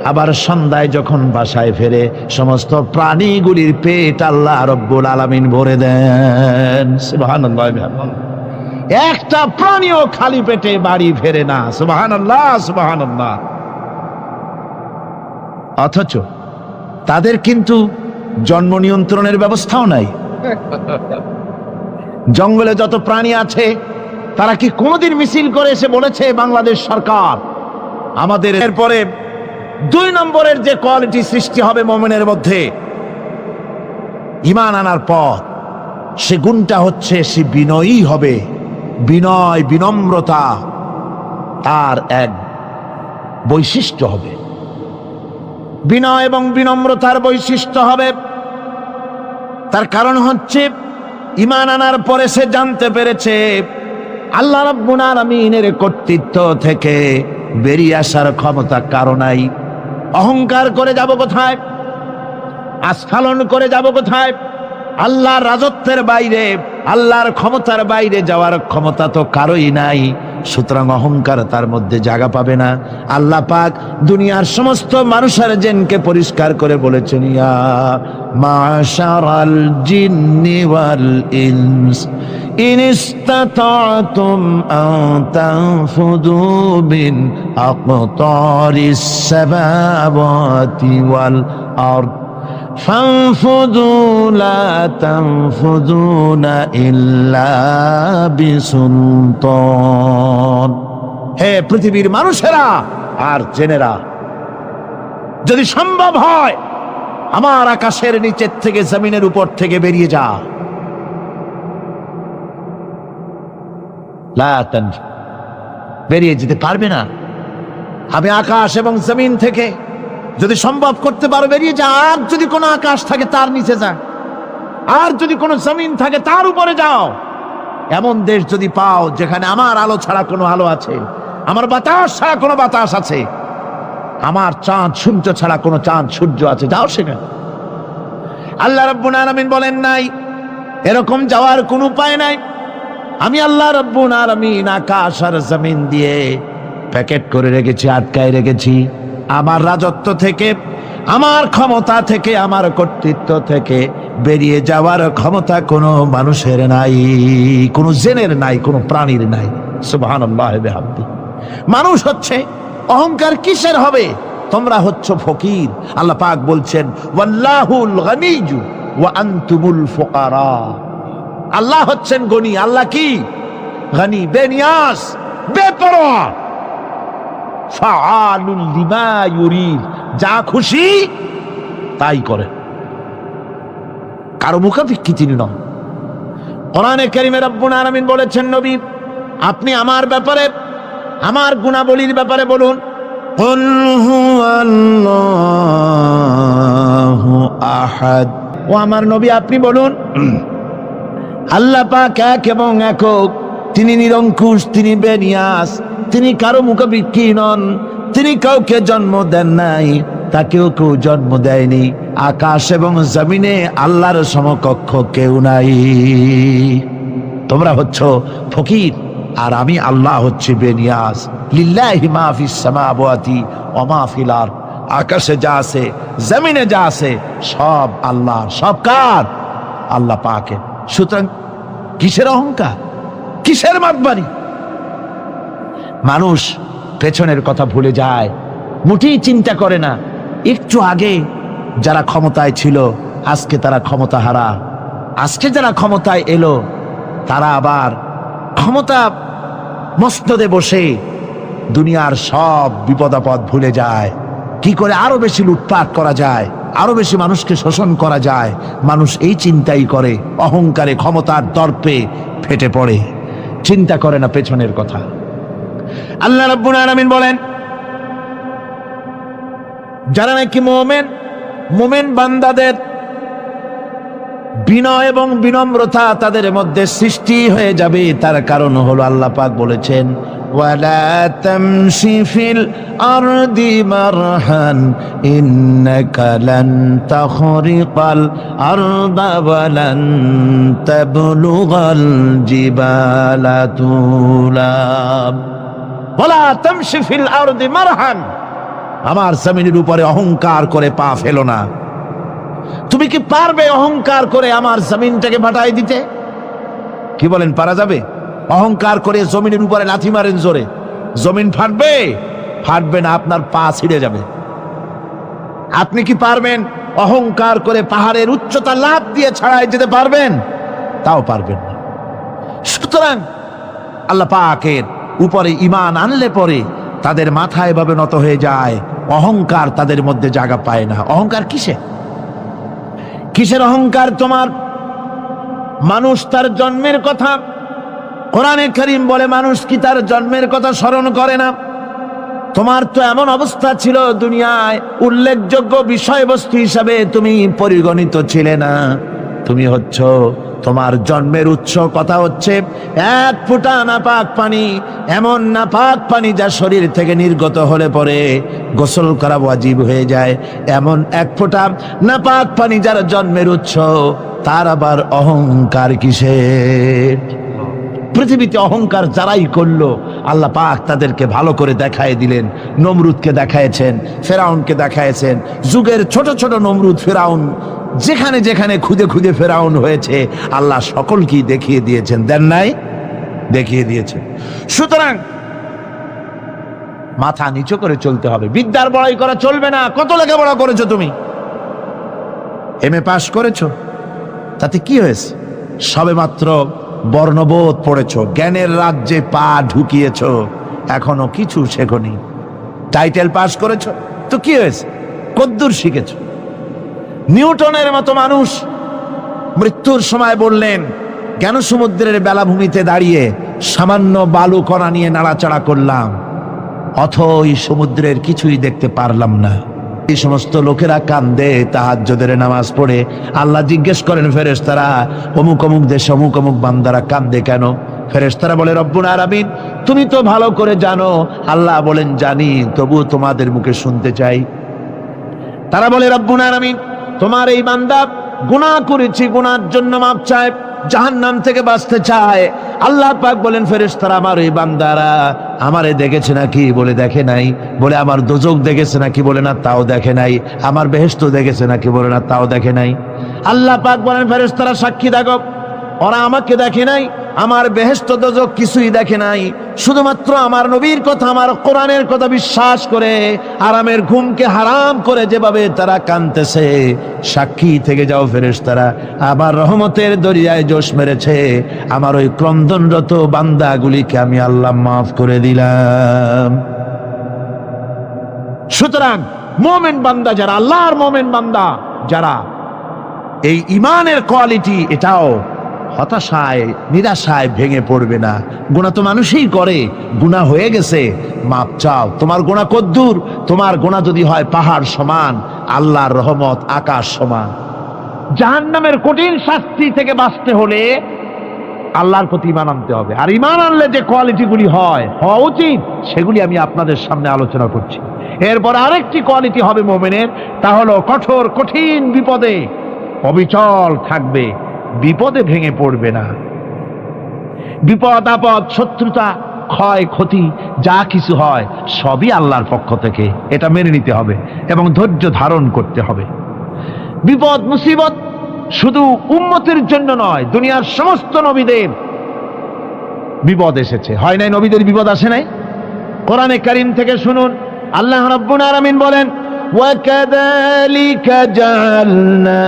আবার সন্ধ্যায় যখন বাসায় ফেরে সমস্ত প্রাণীগুলির পেট আল্লাহ রব্বুল আলামিন ভরে দেন। সুবহানাল্লাহ। একটা প্রাণীও খালি পেটে বাড়ি ফেরে না। সুবহানাল্লাহ, সুবহানাল্লাহ। অথচ তাদের কিন্তু জন্ম নিয়ন্ত্রণের ব্যবস্থাও নাই। জঙ্গলে যত প্রাণী আছে তারা কি কোনোদিন মিছিল করে এসে বলেছে বাংলাদেশ সরকার আমাদের? এরপরে 2 নম্বরের যে কোয়ালিটি সৃষ্টি হবে মুমিনের মধ্যে ঈমান আনার পর, সে গুণটা হচ্ছে সে বিনয়ী হবে। বিনয়, বিনম্রতা তার এক বৈশিষ্ট্য হবে। বিনয় এবং বিনম্রতার বৈশিষ্ট্য হবে। তার কারণ হচ্ছে ঈমান আনার পরে সে জানতে পেরেছে আল্লাহ রাব্বুল আলামিনের কর্তৃত্ব থেকে বেরিয়ে আসার ক্ষমতা কারো নাই। অহংকার করে যাব কোথায়? আস্ফালন করে যাব কোথায়? আল্লাহর রাজত্বের বাইরে, আল্লাহর ক্ষমতার বাইরে যাওয়ার ক্ষমতা তো কারোই নাই। সুতরাং অহংকার তার মধ্যে জায়গা পাবে না। আল্লাহ পাক দুনিয়ার সমস্ত মানুষের জিনকে পরিষ্কার করে বলেছেন, ইয়া মাশারাল জিন্নি ওয়াল ইনস ইন ইসতাতা'তুম আন তানফুযু মিন আকতারিস সামাওয়াতি ওয়াল আরদ فانفذوا لا تنفذون إلا بسلطان। হে পৃথিবীর মানুষেরা আর জেনেরা, যদি সম্ভব হয় আমার আকাশের নিচের থেকে জমিনের উপর থেকে বেরিয়ে যা। লা তানফু, বেরিয়ে যেতে পারবে না। আমি আকাশ এবং জমিন থেকে যদি সম্ভব করতে পারো বেরিয়ে যা। আর যদি কোনো আকাশ থাকে তার নিচে যা, আর যদি কোনো জমিন থাকে তার উপরে যাও। এমন দেশ যদি পাও যেখানে আমার আলো ছাড়া কোনো আলো আছে, আমার বাতাস ছাড়া কোনো বাতাস আছে, আমার চাঁদ সূর্য ছাড়া কোনো চাঁদ সূর্য আছে, যাও সেখানে। আল্লাহ রাব্বুল আলামিন বলেন নাই এরকম যাওয়ার কোনো উপায় নাই। আমি আল্লাহ রাব্বুল আলামিন আকাশ আর জমিন দিয়ে প্যাকেট করে রেখেছি, আটকায় রেখেছি। আমার রাজত্ব থেকে, আমার ক্ষমতা থেকে, আমার কর্তৃত্ব থেকে বেরিয়ে যাওয়ার ক্ষমতা কোনো মানুষের নাই, কোনো জেনের নাই, কোনো প্রাণীর নাই। সুবহানাল্লাহ বিহামদি। মানুষ হচ্ছে অহংকার কিসের হবে? তোমরা হচ্ছ ফকির। আল্লাহ পাক বলছেন ওয়াল্লাহুল গনিয়্যু ওয়া আনতুমুল ফুকারা। আল্লাহ হচ্ছেন গনি। আল্লাহ কি? গনি, বেনিয়াস, বেপরোয়া। ফাআলুল লিমা ইউরিদ, যা খুশি তাই করে, কারো মুখাপেক্ষী তিনি নন। কোরআনে কারীমে রব্বুল আলামিন বলেছেন, নবী আপনি আমার ব্যাপারে, আমার গুণাবলীর ব্যাপারে বলুন। কুল হুয়াল্লাহু আহাদ। ও আমার নবী আপনি বলুন আল্লাহ পাক এক এবং একক, তিনি নিরঙ্কুশ, তিনি বেনিয়াস, তিনি কারো মুখাপেক্ষী নন, তিনি কাউকে জন্ম দেন নাই, তাকেও কেউ জন্ম দেয়নি। আকাশ এবং জমিনে আল্লাহর সমকক্ষ কেউ নাই। তোমরা হচ্ছ ফকির আর আমি আল্লাহ হচ্ছে বেনিয়াস। লিল্লাহি মা ফিস সামাওয়াতি ওয়া মা ফিল আরদ। আকাশে যা আছে, জমিনে যা আছে, সব আল্লাহর। সব কার? আল্লাহ পাকের। সুতরাং কিসের অহংকার, কিসের মাতবাড়ি? মানুষ পেছনের কথা ভুলে যায়, মোটেই চিন্তা করে না। একটু আগে যারা ক্ষমতায় ছিল আজকে তারা ক্ষমতা হারা। আজকে যারা ক্ষমতায় এলো তারা আবার ক্ষমতা মসনদে বসে দুনিয়ার সব বিপদাপদ ভুলে যায়। কি করে আরো বেশি লুটপাট করা যায়, আরো বেশি মানুষকে শোষণ করা যায়, মানুষ এই চিন্তাই করে। অহংকারে, ক্ষমতার দর্পে ফেটে পড়ে, চিন্তা করে না পেছনের কথা। আল্লাহ রাব্বুল আলামিন বলেন, যারা নাকি মুমিন, মুমিন বান্দাদের বিনয় এবং বিনম্রতা তাদের মধ্যে সৃষ্টি হয়ে যাবে। তার কারণ হলো আল্লাহ পাক বলেছেন, ওয়ালা তামশি ফিল আরদি মারহান ইন্নাকা লান তাখরিকাল আরদা ওয়ালান তাবলুগাল জিবালা তুলা। ওয়ালা তামশি ফিল আরদি মারহান, আমার জমিনের উপরে অহংকার করে পা ফেলো না। তুমি কি পারবে অহংকার করে আমার জমিনটাকে ফাটাই দিতে? কি বলেন, পারা যাবে? অহংকার করে জমিনের উপরে লাথি মারেন জোরে, জমিন ফাটবে? ফাটবে না, আপনার পা ছিঁড়ে যাবে। আপনি কি পারবেন অহংকার করে পাহাড়ের উচ্চতা লাফ দিয়ে ছাড়াই যেতে পারবেন? তাও পারবেন না। সুতরাং আল্লাহ পাকের উপরে ঈমান আনলে পরে তাদের মাথা এভাবে নত হয়ে যায়, অহংকার তাদের মধ্যে জায়গা পায় না। অহংকার কিসের অহংকার তোমার? মানুষ তার জন্মের কথা, কোরআনে কারীম বলে মানুষ কি তার জন্মের কথা স্মরণ করে না? তোমার তো এমন অবস্থা ছিল, দুনিয়ায় উল্লেখযোগ্য বিষয়বস্তু হিসাবে তুমি পরিগণিত ছিলে না। তুমি হচ্ছ, তোমার জন্মের উৎস কথা হচ্ছে এক ফোঁটা নাপাক পানি, এমন নাপাক পানি যা শরীর থেকে নির্গত হলে পরে গোসল করা ওয়াজিব হয়ে যায়। এমন এক ফোঁটা নাপাক পানি যার জন্মের উৎস, তার আবার অহংকার কিসের? পৃথিবীতে অহংকার যারাই করলো আল্লাহ পাক তাদেরকে ভালো করে দেখায় দিলেন। নমরুদকে দেখায়ছেন, ফেরাউনকে দেখায়ছেন। যুগের ছোট ছোট নমরুদ, ফেরাউন, যেখানে যেখানে খুদে খুদে ফেরাউন হয়েছে আল্লাহ সকলকেই দেখিয়ে দিয়েছেন, দেন নাই? দেখিয়ে দিয়েছেন। সুতরাং মাথা নিচু করে চলতে হবে, বিদ্যার বড়াই করা চলবে না। কত লেখাপড়া করেছো তুমি? এমএ পাশ করেছো, তাতে কি হয়েছে? সবে মাত্র বর্ণবোধ পড়েছো, জ্ঞানের রাজ্যে পা ঢুকিয়েছো, এখনো কিছু শেখনি। টাইটেল পাস করেছো, তো কি হয়েছে? কদ্দুর শিখেছো? নিউটনের মতো মানুষ মৃত্যুর সময় বললেন, জ্ঞান সমুদ্রের বেলাভূমিতে দাঁড়িয়ে সামান্য বালু কণা নিয়ে নাড়াচাড়া করলাম, অথই সমুদ্রের কিছুই দেখতে পারলাম না। এই সমস্ত লোকেরা কান্দে তাহাজ্জুদের নামাজ পড়ে। আল্লাহ জিজ্ঞেস করেন ফেরেশতারা, অমুক অমুক দেশে অমুক অমুক বান্দারা কান্দে কেন? ফেরেশতারা বলে, রব্বুল আলামিন তুমি তো ভালো করে জানো। আল্লাহ বলেন, জানি, তবু তোমাদের মুখে শুনতে চাই। তারা বলে, রব্বুল আলামিন তোমার এই বান্দা গুনাহ করেছে, গুনার জন্য মাপ চায়, জাহান্নাম থেকে বাঁচতে চায়। আল্লাহ পাক বলেন, ফেরেশতারা আমার এই বান্দারা আমারে দেখেছে নাকি? বলে দেখে নাই। বলে আমার দোজখ দেখেছে নাকি? বলে না, তাও দেখে নাই। আমার বেহেশত দেখেছে নাকি? বলে না, তাও দেখে নাই। আল্লাহ পাক বলেন, ফেরেশতারা সাক্ষী থাকো, ওরা আমাকে দেখে নাই, আমার বেহেশত দোজখ কিছুই দেখে নাই। শুধুমাত্র আমার নবীর কথা, আমার কোরআনের কথা বিশ্বাস করে আরামের ঘুমকে হারাম করে যেভাবে তারা কাঁদতেছে, সাক্ষী থেকে যাও ফেরেশতারা, আমার রহমতের দরিয়ায় জোশ মেরেছে, আমার ওই ক্রন্দনরত বান্দাগুলিকে আমি আল্লাহ মাফ করে দিলাম। সুতরাং মুমিন বান্দা যারা, আল্লাহর মুমিন বান্দা যারা, এই ঈমানের কোয়ালিটি, এটাও হতাশায় নিরাশায় ভেঙে পড়বে না। গুনাহ তো মানুষই করে, গুনাহ হয়ে গেছে, মাপ চাও। তোমার গুনাহ কদ্দুর? তোমার গুনাহ যদি হয় পাহাড় সমান, আল্লাহর রহমত আকাশ সমান। জাহান্নামের কঠিন শাস্তি থেকে বাঁচতে হলে আল্লাহর প্রতি ঈমান আনতে হবে। আর ঈমান আনলে যে কোয়ালিটিগুলি হওয়া উচিত, সেগুলি আমি আপনাদের সামনে আলোচনা করছি। এরপর আরেকটি কোয়ালিটি হবে মুমিনের, তা হলো কঠোর কঠিন বিপদে অবিচল থাকবে, বিপদে ভেঙে পড়বে না। বিপদ আপদ, শত্রুতা, ক্ষয় ক্ষতি যা কিছু হয় সবই আল্লাহর পক্ষ থেকে, এটা মেনে নিতে হবে এবং ধৈর্য ধারণ করতে হবে। বিপদ মুসিবত শুধু উম্মতের জন্য নয়, দুনিয়ার সমস্ত নবীদের বিপদ এসেছে, হয় নাই? নবীদের বিপদ আসে নাই? কোরআনে কারীম থেকে শুনুন, আল্লাহ রাব্বুল আলামিন বলেন, وَكَذَلِكَ جَعَلْنَا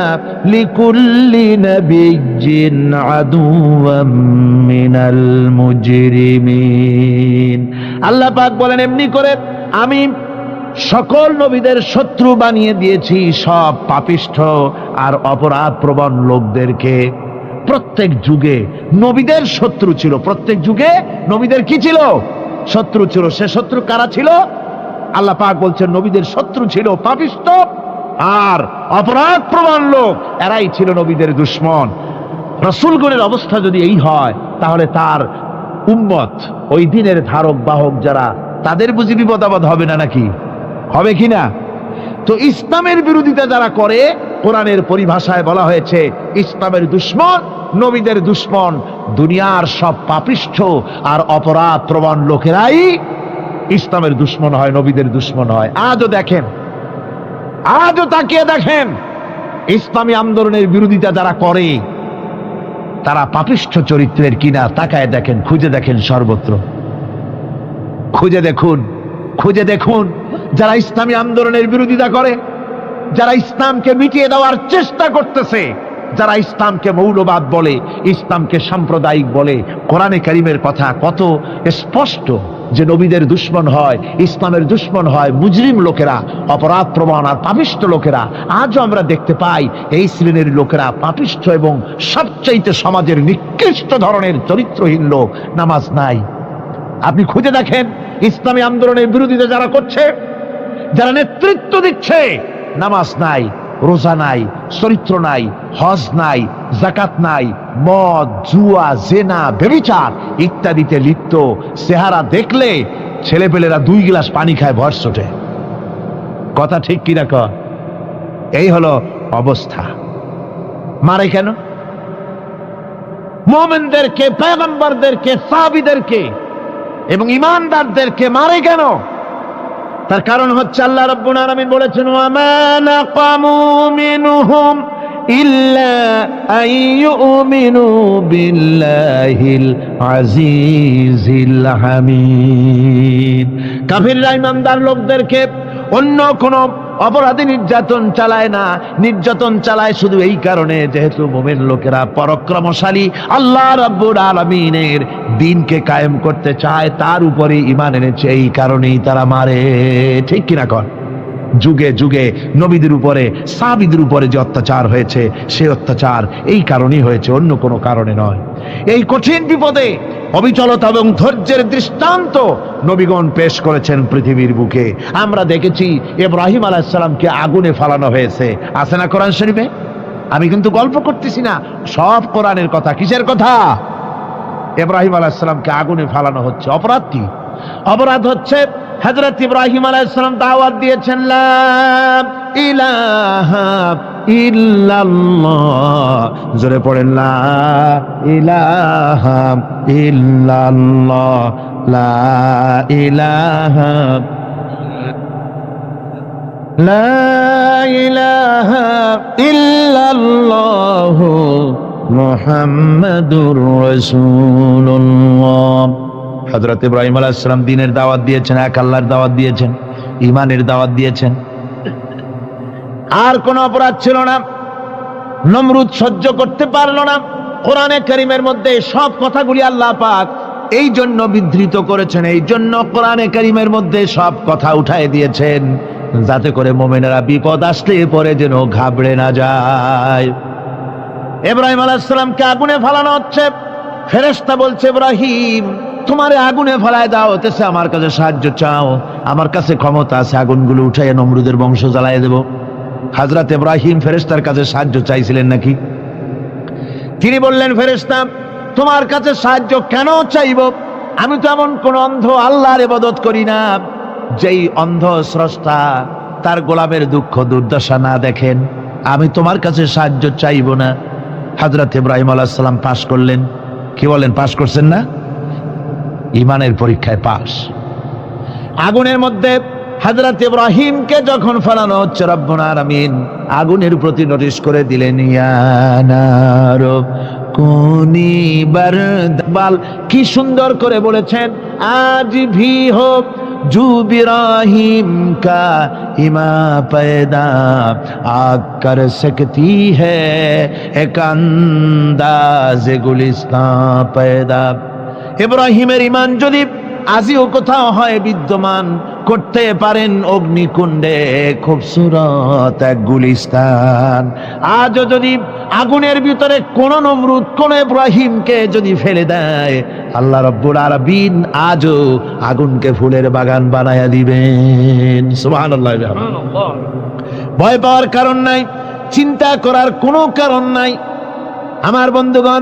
لِكُلِّ نَبِيٍّ عَدُوًّا مِنَ الْمُجْرِمِينَ। আল্লাহ পাক বলেন, এমনি করে আমি সকল নবীদের শত্রু বানিয়ে দিয়েছি সব পাপিষ্ঠ আর অপরাধ প্রবণ লোকদেরকে। প্রত্যেক যুগে নবীদের শত্রু ছিল, প্রত্যেক যুগে নবীদের কি ছিল? শত্রু ছিল। সে শত্রু কারা ছিল? আল্লাহ পাক বলছেন, নবীদের শত্রু ছিল পাপিষ্ঠ আর অপরাধ প্রবণ লোক এরাই ছিল নবীদের দুশমন। রাসূলগণের অবস্থা যদি এই হয়, তাহলে তার উম্মত, ওই দিনের ধারক বাহক যারা, তাদের বুঝি বিপদ আপদ হবে না নাকি? হবে কিনা? তো ইসলামের বিরোধিতা যারা করে, কোরআনের পরিভাষায় বলা হয়েছে ইসলামের দুশমন, নবীদের দুশমন। দুনিয়ার সব পাপিষ্ঠ আর অপরাধ প্রবণ লোকেরাই ইসলামের দুশমন হয়, নবীদের দুশমন হয়। আজও দেখেন, আজও তাকিয়ে দেখেন, ইসলামী আন্দোলনের বিরোধিতা যারা করে তারা পাপিষ্ঠ চরিত্রের কিনা তাকায় দেখেন, খুঁজে দেখেন, সর্বত্র খুঁজে দেখুন, খুঁজে দেখুন। যারা ইসলামী আন্দোলনের বিরোধিতা করে, যারা ইসলামকে মিটিয়ে দেওয়ার চেষ্টা করতেছে, যারা ইসলামকে মৌলবাদ বলে, ইসলামকে সাম্প্রদায়িক বলে, কোরআনে কারীমের কথা কত স্পষ্ট যে নবীদের দুশমন হয়, ইসলামের দুশমন হয় মুজরিম লোকেরা, অপরাধ প্রবণ আর পাপিষ্ঠ লোকেরা। আজও আমরা দেখতে পাই এই শ্রেণীর লোকেরা পাপিষ্ঠ এবং সবচাইতে সমাজের নিকৃষ্ট ধরনের চরিত্রহীন লোক। নামাজ নাই। আপনি খুঁজে দেখেন ইসলামী আন্দোলনের বিরোধিতা যারা করছে, যারা নেতৃত্ব দিচ্ছে, নামাজ নাই, রোজা নাই, চরিত্র নাই, হজ নাই, যাকাত নাই, মদ, জুয়া, জেনা, ব্যভিচার ইত্যাদিতে লিপ্ত। চেহারা দেখলে ছেলেপেলেরা 2 গ্লাস পানি খায় ভরসটে। কথা ঠিক কিনা কর? এই হলো অবস্থা। মারে কেন? মুমিনদেরকে, পয়গম্বরদেরকে, সাহাবীদেরকে এবং ঈমানদারদেরকে মারে কেন? তার কারণ হচ্ছে আল্লাহ রাব্বুল আলামিন বলেছেন, ওয়া মা নাকামু মিনহুম ইল্লা আইয়ুমিনু বিল্লাহিল আজিজিল হামিদ। কাফিররা ঈমানদার লোকদেরকে অন্য কোন অপরাধী নির্যাতন চালায় না, নির্যাতন চালায় শুধু এই কারণে যেহেতু মুমিন লোকেরা পরাক্রমশালী, আল্লাহ রাব্বুল আলামিনের দ্বীনকে কায়েম করতে চায়, তার উপরে ঈমান এনেছে, এই কারণেই তারা মারে। ঠিক কিনা কর? যুগে যুগে নবীদের উপরে, সাহাবীদের উপরে যে অত্যাচার হয়েছে, সেই অত্যাচার এই কারণেই হয়েছে, অন্য কোনো কারণে নয়। এই কঠিন বিপদে অবিচলতা এবং ধৈর্যের দৃষ্টান্ত নবীগণ পেশ করেছেন পৃথিবীর বুকে। আমরা দেখেছি ইব্রাহিম আলাইহিস সালামকে আগুনে ফালানো হয়েছে, আছে না কোরআন শরীফে? আমি কিন্তু গল্প করতেছি না, সব কোরআনের কথা। কিসের কথা? ইব্রাহিম আলাইহিস সালামকে আগুনে ফালানো হচ্ছে। অপরাধ কি? অপরাধ হচ্ছে হযরত ইব্রাহিম আলাইহিস সালাম দাওয়াত দিয়েছেন, লা ইলাহা ইল্লাল্লাহ। জোরে পড়েন, লা ইলাহা ইল্লাল্লাহ, লা ইলাহা, লা ইলাহা ইল্লাল্লাহ মুহাম্মাদুর রাসূলুল্লাহ। হযরত ইব্রাহিম আলাইহিস সালাম দ্বীনের দাওয়াত দিয়েছেন, এক আল্লাহর দাওয়াত দিয়েছেন, ঈমানের দাওয়াত দিয়েছেন। আর কোন অপরাধ ছিল না। নমরুদ সহ্য করতে পারল না। কোরআনে কারীমের মধ্যে সব কথাগুলি আল্লাহ পাক এই জন্য বিধৃত করেছেন, এই জন্য কোরআনে কারীমের মধ্যে সব কথা উঠায় দিয়েছেন, যাতে করে মুমিনেরা বিপদ আসলে পরে যেন ঘাবড়ে না যায়। ইব্রাহিম আলাইহিস সালামকে আগুনে ফেলানো হচ্ছে। ফেরেশতা বলছে, ইব্রাহিম তোমারে আগুনে ফেলায় দাও, হতেছে আমার কাছে সাহায্য চাও, আমার কাছে ক্ষমতা আছে, আগুনগুলো উঠাইয়া নমরুদের বংশ জ্বালায় দেব। হযরত ইব্রাহিম ফেরেশতার কাছে সাহায্য চাইছিলেন নাকি? তিনি বললেন, ফেরেশতা তোমার কাছে সাহায্য কেন চাইব? আমি তো এমন কোন অন্ধ আল্লাহর ইবাদত করি না যেই অন্ধ স্রষ্টা তার গোলামের দুঃখ দুর্দশা না দেখেন। আমি তোমার কাছে সাহায্য চাইব না। হযরত ইব্রাহিম আলাইহিস সালাম পাশ করলেন। কি বলেন, পাশ করছেন না? ঈমানের পরীক্ষায় পাশ। আগুনের মধ্যে হযরত ইব্রাহিমকে যখন ফেলানো হচ্ছে, রব্বুল আলামিন আগুনের প্রতি নোটিশ করে দিলেন, ইয়া নার কুনি বারদাল। কি সুন্দর করে বলেছেন, আজ ভি হো জু ইব্রাহিম কা ইমা पैदा आग कर सकती है एक अंदाज गुलिस्तान पैदा। ইব্রাহিমের ঈমান যদি আজিও কোথাও হয় বিদ্যমান, করতে পারেন অগ্নিকুণ্ডে খুবসুরত এক গুলিস্তান। আজও যদি আগুনের ভিতরে কোন নমরুদ, কোন ইব্রাহিমকে যদি ফেলে দেয়, আল্লাহ রাব্বুল আলামিন আজও আগুনকে ফুলের বাগান বানায়া দিবেন। সুবহানাল্লাহ। ভয় পাওয়ার কারণ নাই, চিন্তা করার কোনো কারণ নাই। আমার বন্ধুগণ,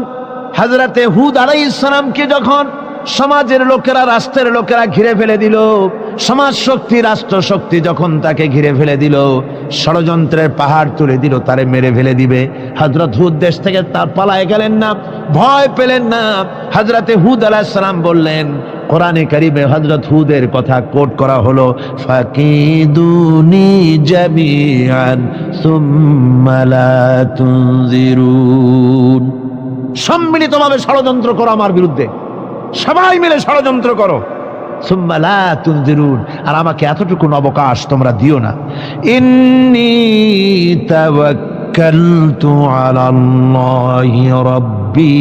হযরতে হুদ আলাইহিস সালামকে যখন সমাজের লোকেরা, রাষ্ট্রের লোকেরা ঘিরে ফেলে দিল, সমাজ শক্তি, রাষ্ট্র শক্তি যখন তাকে ঘিরে ফেলে দিল, ষড়যন্ত্রের পাহাড় তুলে দিল, তারে মেরে ফেলে দিবে, হযরত হুদ দেশ থেকে তার পালায় গেলেন না, ভয় পেলেন না। হযরতে হুদ আলাইহিস সালাম বললেন, কোরআনে কারিমে হযরত হুদের কথা কোট করা হলো, ফাকিদুনি জামিআন সুম্মা লা তুনজিরুন। সম্মিলিতভাবে ষড়যন্ত্র করো আমার বিরুদ্ধে, সবাই মিলে ষড়যন্ত্র করো, সুম্মা লা তুনজিরুন, আর আমাকে এতটুকু অবকাশ তোমরা দিও না। ইন্নী তাওয়াক্কালতু আলাল্লাহি রাব্বি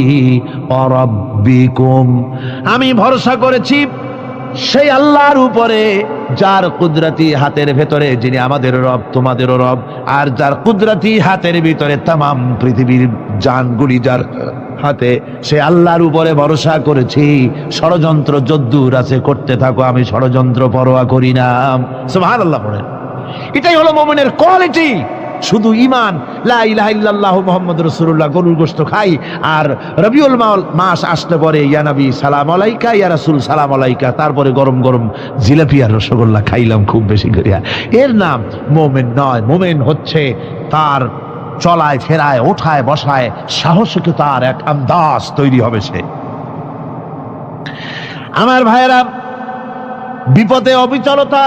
ওয়া রাব্বিকুম, আমি ভরসা করেছি সেই আল্লাহর উপরে, যার কুদরতি হাতের ভেতরে, যিনি আমাদের রব, তোমাদেরও রব, আর যার কুদরতি হাতের ভিতরে তামাম পৃথিবীর জানগুলি যার হাতে, সে আল্লাহর উপরে ভরসা করেছি। ষড়যন্ত্র যদ্দূর আছে করতে থাকো, আমি ষড়যন্ত্র পরোয়া করি না। সুবহানাল্লাহ পড়েন। এটাই হলো মুমিনের কোয়ালিটি। শুধু ঈমান, লা ইলাহা ইল্লাল্লাহু মুহাম্মাদুর রাসূলুল্লাহ, গরুর গোশত খাই, আর রবিউল মাস আসলে পরে ইয়া নবী সালাম আলাইকা, ইয়া রাসূল সালাম আলাইকা, তারপরে গরম গরম জিলাপি আর রসগোল্লা খাইলাম খুব বেশি করিয়া, এর নাম মুমিন নয়। মুমিন হচ্ছে তার চলায় ফেরায়, ওঠায় বসায় সাহসকে তার এক আন্দাজ তৈরি হবে সে। আমার ভাইয়েরা, বিপদে অবিচলতা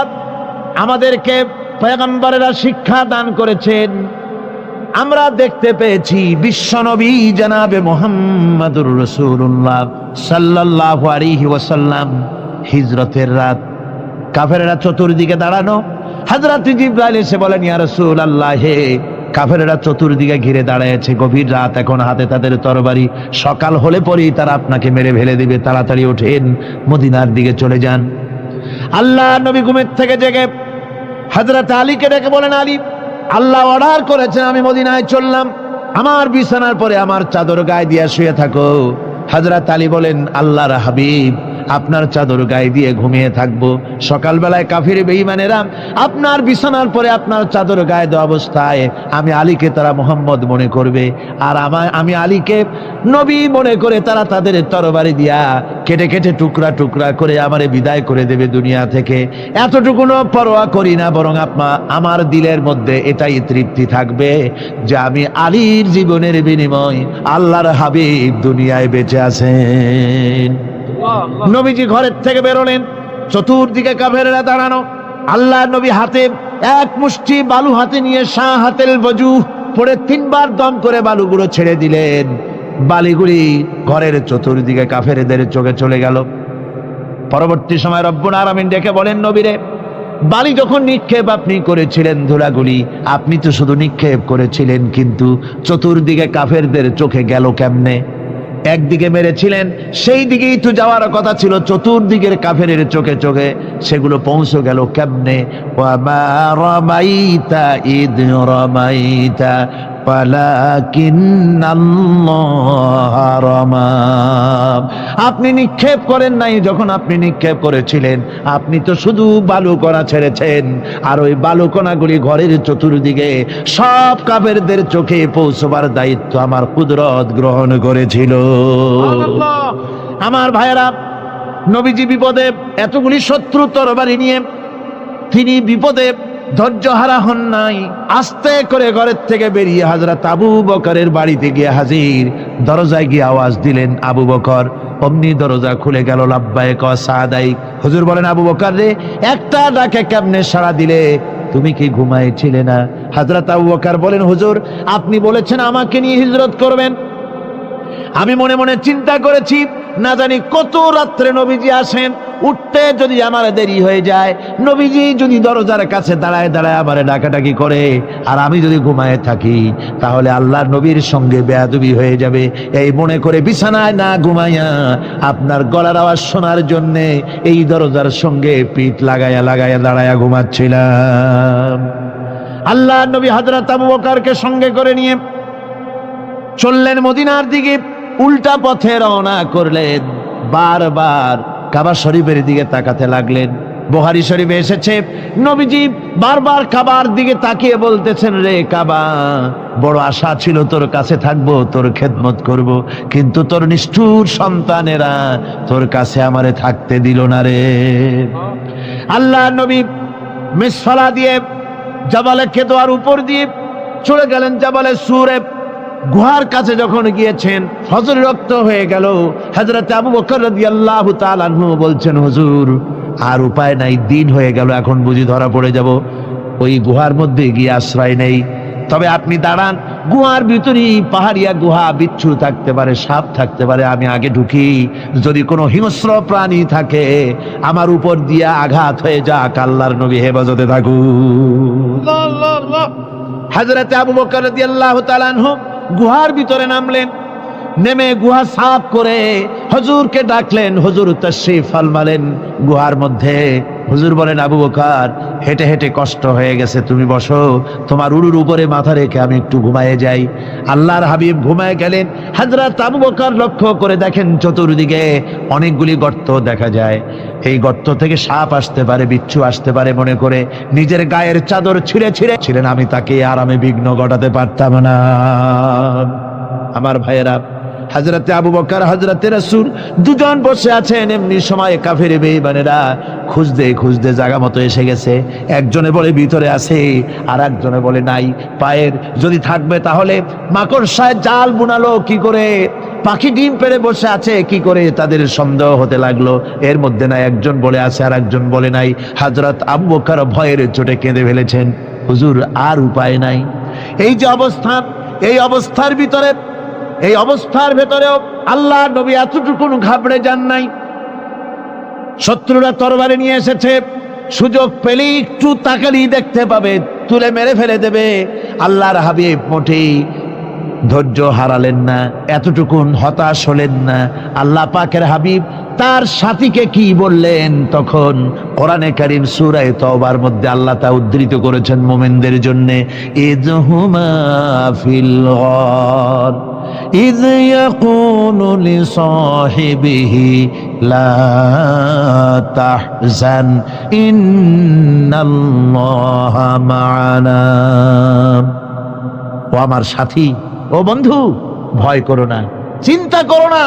আমাদেরকে পয়গম্বরেরা শিক্ষা দান করেছেন। আমরা দেখতে পেয়েছি বিশ্বনবী জনাবে মুহাম্মাদুর রাসূলুল্লাহ সাল্লাল্লাহু আলাইহি ওয়াসাল্লাম হিজরতের রাত, কাফেররা চতুর্দিকে দাঁড়ানো, হযরত জিবরাইল এসে বলেন, ইয়া রাসূলুল্লাহ, হে কাফেররা চতুর্দিকে ঘিরে দাঁড়িয়েছে, গভীর রাত, এখন হাতে তাদের তরবারি, সকাল হলে পরেই তারা আপনাকে মেরে ফেলে দিবে, তাড়াতাড়ি ওঠেন, মদিনার দিকে চলে যান। আল্লাহ নবী ঘুমের থেকে জেগে হযরত আলীকে ডেকে বলেন, আলী, আল্লাহ অর্ডার করেছেন আমি মদিনায় চললাম, আমার বিছানার পরে আমার চাদর গায়ে দিয়ে শুয়ে থাকো। হযরত আলী বলেন, আল্লাহর হাবিব, আপনার চাদর গায়ে দিয়ে ঘুমিয়ে থাকবো, সকালবেলায় কাফির বেঈমানেরা আপনার বিছানার পরে আপনার চাদর গায়ে দেওয়া অবস্থায় আমি আলীকে তারা মুহাম্মদ মনে করবে, আর আমি আলীকে নবী মনে করে তারা তাদের তরবারি দিয়া কেটে কেটে টুকরা টুকরা করে আমারে বিদায় করে দেবে দুনিয়া থেকে। এতটুকুনো পরোয়া করি না, বরং আমার দিলের মধ্যে এটাই তৃপ্তি থাকবে যে আমি আলীর জীবনের বিনিময় আল্লাহর হাবিব দুনিয়ায় বেঁচে আছেন। নবীজি ঘরের থেকে বেরোলেন, চতুর্দিকে কাফেররা দাঁড়ানো, আল্লাহ নবী হাতে এক মুষ্টি বালু হাতে নিয়ে শাহাতেল বজু পড়ে তিনবার দম করে বালুগুলো ছেড়ে দিলেন। বালিগুলি ঘরের চতুর্দিকে কাফেরদের চোখে চলে গেল। পরবর্তী সময় রব্বুল আলামিন ডেকে বলেন, নবীরে, বালি যখন নিক্ষেপ আপনি করেছিলেন, ধুলাগুলি আপনি তো শুধু নিক্ষেপ করেছিলেন, কিন্তু চতুর্দিকে কাফেরদের চোখে গেল কেমনে? একদিকে মেরেছিলেন, সেই দিকেই তো যাওয়ার কথা ছিল, চতুর্দিকের কাফেরের চোখে চোখে সেগুলো পৌঁছে গেল কেমনে? ওয়ামা রামাইতা ইদ রামাইতা ওয়ালাকিন্নাল্লাহ রামা। আপনি নিক্ষেপ করেন নাই, যখন আপনি নিক্ষেপ করেছিলেন আপনি তো শুধু বালুকণা ছেড়েছেন, আর ওই বালুকণাগুলি ঘরের চতুর্দিকে সব কাফেরদের চোখে পৌঁছবার দায়িত্ব আমার কুদরত গ্রহণ করেছিল। আমার ভাইয়েরা, নবীজি বিপদে, এতগুলি শত্রু তরবারি নিয়ে তিনি বিপদে ধৈর্য হারা হন নাই, আস্তে করে ঘরের থেকে বেরিয়ে হযরত আবু বকরের বাড়িতে গিয়ে হাজির। দরজায় গিয়ে আওয়াজ দিলেন, আবু বকর। অমনি দরজা খুলে গেল, লাব্বাইক ওয়া সাদাইক। হুজুর বলেন, আবু বকর রে, একটা ডাকে কেমনে সাড়া দিলে? তুমি কি ঘুমাইছিলে না? হযরত আবু বকর বলেন, হুজুর, আপনি বলেছেন আমাকে নিয়ে হিজরত করবেন, আমি মনে মনে চিন্তা করেছি, না জানি কত রাত্রে নবীজি আসেন, উঠতে যদি আমার দেরি হয়ে যায়, নবীজি যদি দরজার কাছে দাঁড়ায় দাঁড়ায় আমারে ডাকাডাকি করে, আর আমি যদি ঘুমায় থাকি, তাহলে আল্লাহর নবীর সঙ্গে বেয়াদবি হয়ে যাবে। এই মনে করে বিছানায় না ঘুমাইয়া আপনার গলার আওয়াজ শোনার জন্যে এই দরজার সঙ্গে পিঠ লাগাইয়া লাগাইয়া দাঁড়াইয়া ঘুমাচ্ছিলাম। আল্লাহর নবী হযরত আবু বকরকে সঙ্গে করে নিয়ে চললেন মদিনার দিকে, উল্টা পথে রওনা করলেন। বারবার কাবা শরীফের দিকে তাকাতে লাগলেন। বুখারী শরীফে এসেছে, নবীজি বারবার কাবার দিকে তাকিয়ে বলতেছেন, রে কাবা, বড় আশা ছিল তোর কাছে থাকবো, তোর খেদমত করব, কিন্তু তোর নিষ্ঠুর সন্তানেরা তোর কাছে আমারে থাকতে দিল না রে। আল্লাহ নবী মিসফালা দিয়ে জাবালে কেদোয়ার উপর দিয়ে চলে গেলেন জাবালে সুরে। গুহার কাছে যখন গিয়েছেন, ফজর রক্ত হয়ে গেল। হযরত আবু বকর রাদিয়াল্লাহু তাআলা আনহু বলছেন, হুজুর আর উপায় নাই, দিন হয়ে গেল, এখন বুঝি ধরা পড়ে যাব, ওই গুহার মধ্যে গিয়ে আশ্রয় নেই। তবে আপনি দাঁড়ান, গুহার ভিতরেই পাহাড়িয়া গুহা, বিচ্ছু থাকতে পারে, সাপ থাকতে পারে, আমি আগে ঢুকি, যদি কোনো হিংস্র প্রাণী থাকে আমার উপর দিয়া আঘাত হয়ে যাক, আল্লাহর নবী হেফাজতে থাকুন। হযরত আবু বকর রাদিয়াল্লাহু তাআলা আনহু গুহার ভিতরে নামলেন, নেমে গুহা সাফ করে হুজুরকে ডাকলেন। হুজুর তাশরীফ ফরমালেন গুহার মধ্যে। হুজুর বলেন, আবু বকর, হেঁটে হেঁটে কষ্ট হয়ে গেছে, তুমি বসো, তোমার উরুর উপরে মাথা রেখে আমি একটু ঘুমায়ে যাই। আল্লাহর হাবিব ঘুমায়ে গেলেন। হযরত আবু বকর লক্ষ্য করে দেখেন চতুর্দিকে অনেকগুলি গর্ত দেখা যায়। এই গর্ত থেকে সাপ আসতে পারে, বিচ্ছু আসতে পারে মনে করে নিজের গায়ের চাদর ছিঁড়ে ছিঁড়ে আমি তাকে আরামে বিঘ্ন ঘটাতে পারতাম না। আমার ভাইয়েরা, হযরতে আবু বকর, হযরতে রাসূল দুজন বসে আছেন। এমনি সময় কাফের বেঈমানেরা খুঁজতে খুঁজতে জায়গা মতো এসে গেছে। একজনে বলে ভিতরে আছে, আর একজনে বলে নাই। পায়ের যদি থাকবে তাহলে মাকড়সায় জাল বুনালো কি করে, পাখি ডিম পেড়ে বসে আছে কি করে, তাদের সন্দেহ হতে লাগলো। এর মধ্যে নাই, একজন বলে আছে আর একজন বলে নাই। হযরত আবু বকর ভয়ের চোটে কেঁদে ফেলেছেন, হুজুর আর উপায় নাই। এই যে অবস্থান, এই অবস্থার ভিতরে, এই অবস্থার ভেতরেও আল্লাহ নবী এতটুকু ঘাবড়ে যান নাই। শত্রুরা তরবারি নিয়ে এসেছে, সুযোগ পেলেই একটু তাকালেই দেখতে পাবে, তুলে মেরে ফেলে দেবে। আল্লাহর হাবিব মোটেই ধৈর্য হারালেন না, এতটুকুন হতাশ হলেন না। আল্লাহ পাকের হাবিব তার সাথীকে কি বললেন, তখন কোরআনে কারীম সূরা তাওবার মধ্যে আল্লাহ তা উদ্ধৃত করেছেন মুমিনদের জন্য, ইযহুমা ফিল গার ইয ইয়াকুলু লিসাহিবিহি লা তাহজান ইন্নাল্লাহা মা'ানা। ও আমার সাথী, ও বন্ধু, ভয় করো না, চিন্তা করো না,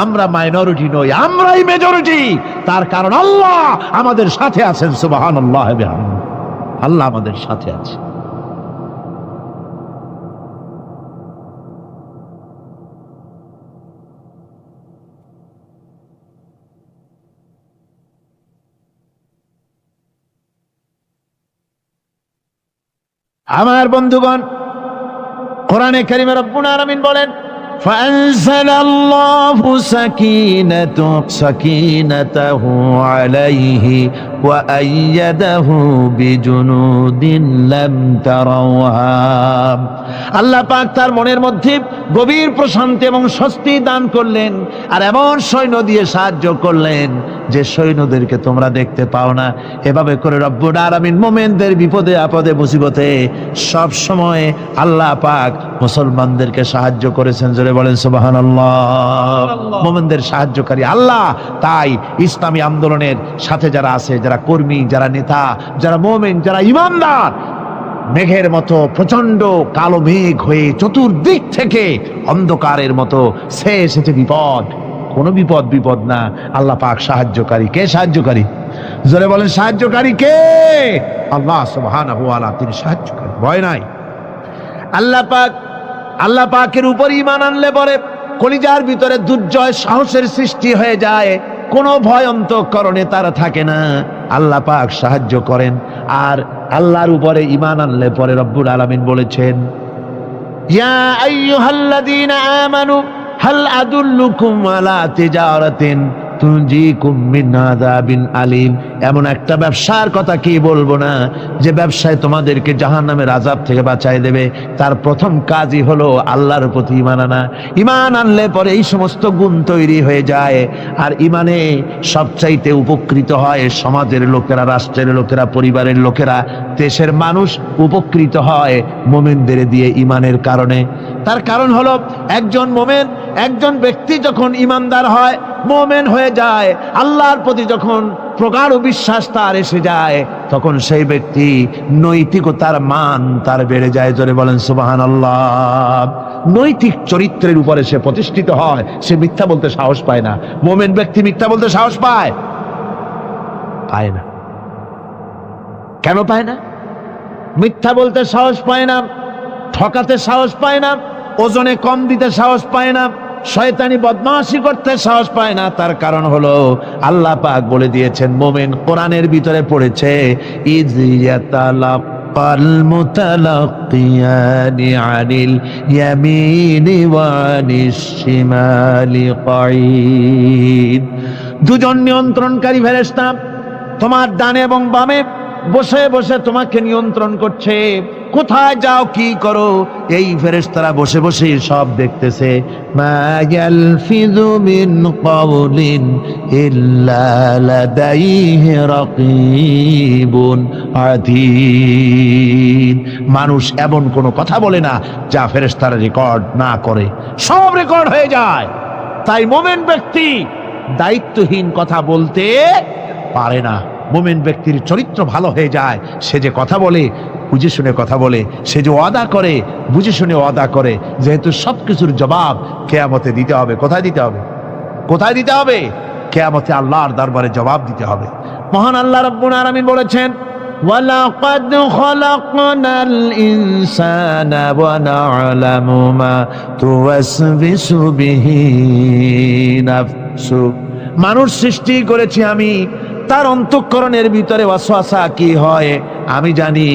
আমরা মাইনরিটি নই, আমরাই মেজরিটি। তার কারণ আল্লাহ আমাদের সাথে আছেন। সুবহানাল্লাহ, আল্লাহ আমাদের সাথে আছে। আমার বন্ধুগণ, কোরআনে কারীমে রব্বুল আলামিন বলেন, فأنزل الله سكينته عليه وأيده بجنود لم تروها। আল্লাহ পাক তার মনের মধ্যে গভীর প্রশান্তি এবং স্বস্তি দান করলেন, আর এমন সৈন্য দিয়ে সাহায্য করলেন যে সৈন্যদেরকে তোমরা দেখতে পাও না। এভাবে করে রব্বুল আলামিন মুমিনদের বিপদে আপদে মুসিবতে সব সময় আল্লাহ পাক মুসলমানদেরকে সাহায্য করেছেন। জোরে বলেন সুবহানাল্লাহ। মুমিনদের সাহায্যকারী আল্লাহ। তাই ইসলামী আন্দোলনের সাথে যারা আছে, যারা কর্মী, যারা নেতা, যারা মুমিন, যারা ঈমানদার, মেঘের মতো প্রচন্ড কালো মেঘ হয়ে চতুর্দিক থেকে অন্ধকারের মতো সে এসেছে বিপদ, কোনো বিপদ না। আল্লাহ পাক সাহায্যকারী। কে সাহায্যকারী? জোরে বলেন, সাহায্যকারী কে? আল্লাহ সুবহানাহু ওয়া তাআলা, তিনি সাহায্যকারী, ভয় নাই। আল্লাহ পাকের উপর ঈমান আনলে পরে কলিজার ভিতরে দুর্জয় সাহসের সৃষ্টি হয়ে যায়, কোনো ভয় অন্তঃকরণে তার থাকে না। আল্লাহ পাক সাহায্য করেন। আর আল্লাহর উপরে ঈমান আনলে পরে রব্বুল আলামিন বলেছেন, ইয়া আইয়ুহাল্লাযীনা আমানু হাল আদুল্লুকুম আলা তিজারাতিন তুনজিকুম মিন আযাবিন আলীম। এমন একটা ব্যবসার কথা কি বলবো না যে ব্যবসায় তোমাদেরকে জাহান্নামের আযাব থেকে বাঁচায় দেবে। তার প্রথম কাজই হলো আল্লাহর প্রতি ঈমান আনা। ঈমান আনলে পরে এই সমস্ত গুণ তৈরি হয়ে যায়। আর ঈমানে সবচাইতে উপকৃত হয় সমাজের লোকেরা, রাষ্ট্রের লোকেরা, পরিবারের লোকেরা, দেশের মানুষ উপকৃত হয় মুমিনদের দিয়ে ঈমানের কারণে। তার কারণ হলো একজন মোমেন, একজন ব্যক্তি যখন ইমানদার হয়, মোমেন হয়ে যায়, আল্লাহর প্রতি যখন প্রগাঢ় বিশ্বাস তার এসে যায়, তখন সেই ব্যক্তি নৈতিকতার মান তার বেড়ে যায়। জোরে বলেন সুবহানাল্লাহ। নৈতিক চরিত্রের উপরে সে প্রতিষ্ঠিত হয়, সে মিথ্যা বলতে সাহস পায় না। মোমেন ব্যক্তি মিথ্যা বলতে সাহস পায়? পায় না। কেন পায় না? মিথ্যা বলতে সাহস পায় না, ঠকাতে সাহস পায় না, ওজনে কম দিতে সাহস পায় না, শয়তানি বদমাশি করতে সাহস পায় না। তার কারণ হলো আল্লাহ পাক বলে দিয়েছেন, মোমেন কোরআনের ভিতরে পড়েছে, ইয ইয়াতালাক্কাল মুতালাক্কিয়ানি আনিল ইয়ামিনি ওয়া আনিশ শিমালি কাঈদ। দুজন নিয়ন্ত্রণকারী ফেরেশতা তোমার ডানে এবং বামে বসে বসে তোমাকে নিয়ন্ত্রণ করছে, কোথায় যাও কি করো এই ফেরেশতারা বসে বসে সব দেখতেছে। মা ইয়ালফিযু মিন কাওলিন ইল্লা লাদাইহি রাকীবুন আতীদ। মানুষ এমন কোনো কথা বলে না যা ফেরেশতারা রেকর্ড না করে, সব রেকর্ড হয়ে যায়। তাই মোমেন ব্যক্তি দায়িত্বহীন কথা বলতে পারে না। মোমেন ব্যক্তির চরিত্র ভালো হয়ে যায়, সে যে কথা বলে বুঝে শুনে কথা বলে, সে যে ওয়াদা করে বুঝে শুনে ওয়াদা করে, যেহেতু সবকিছুর জবাব কিয়ামতে দিতে হবে। কোথায় দিতে হবে? কোথায় দিতে হবে? কিয়ামতে আল্লাহর দরবারে জবাব দিতে হবে। মহান আল্লাহ রাব্বুল আলামিন বলেছেন, ওয়ালাকাদ খালাকনাল ইনসানা ওয়া না'লামু মা তুওয়াসবিসু বিহি নাফসু। মানুষ সৃষ্টি করেছি আমি, তার অন্তঃকরণের ভিতরে ওয়াসওয়াসা কি হয় আমি জানি।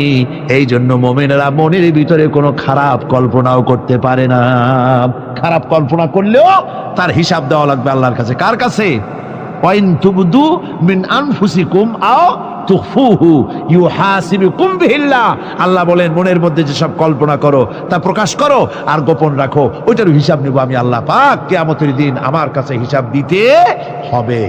এই জন্য মুমিনেরা মনের ভিতরে কোনো খারাপ কল্পনাও করতে পারে না। খারাপ কল্পনা করলেও তার হিসাব দেওয়া লাগবে আল্লাহর কাছে। কার কাছে? ওয়াইন তুবদু মিন আনফুসিকুম আও তুখফুহু ইউহাসিবুকুম বিহিল্লাহ। আল্লাহ বলেন, মনের মধ্যে যে সব কল্পনা করো তা প্রকাশ করো আর গোপন রাখো, ওইটার হিসাব নেব আমি আল্লাহ পাক। কিয়ামতের দিন আমার কাছে হিসাব দিতে হবে।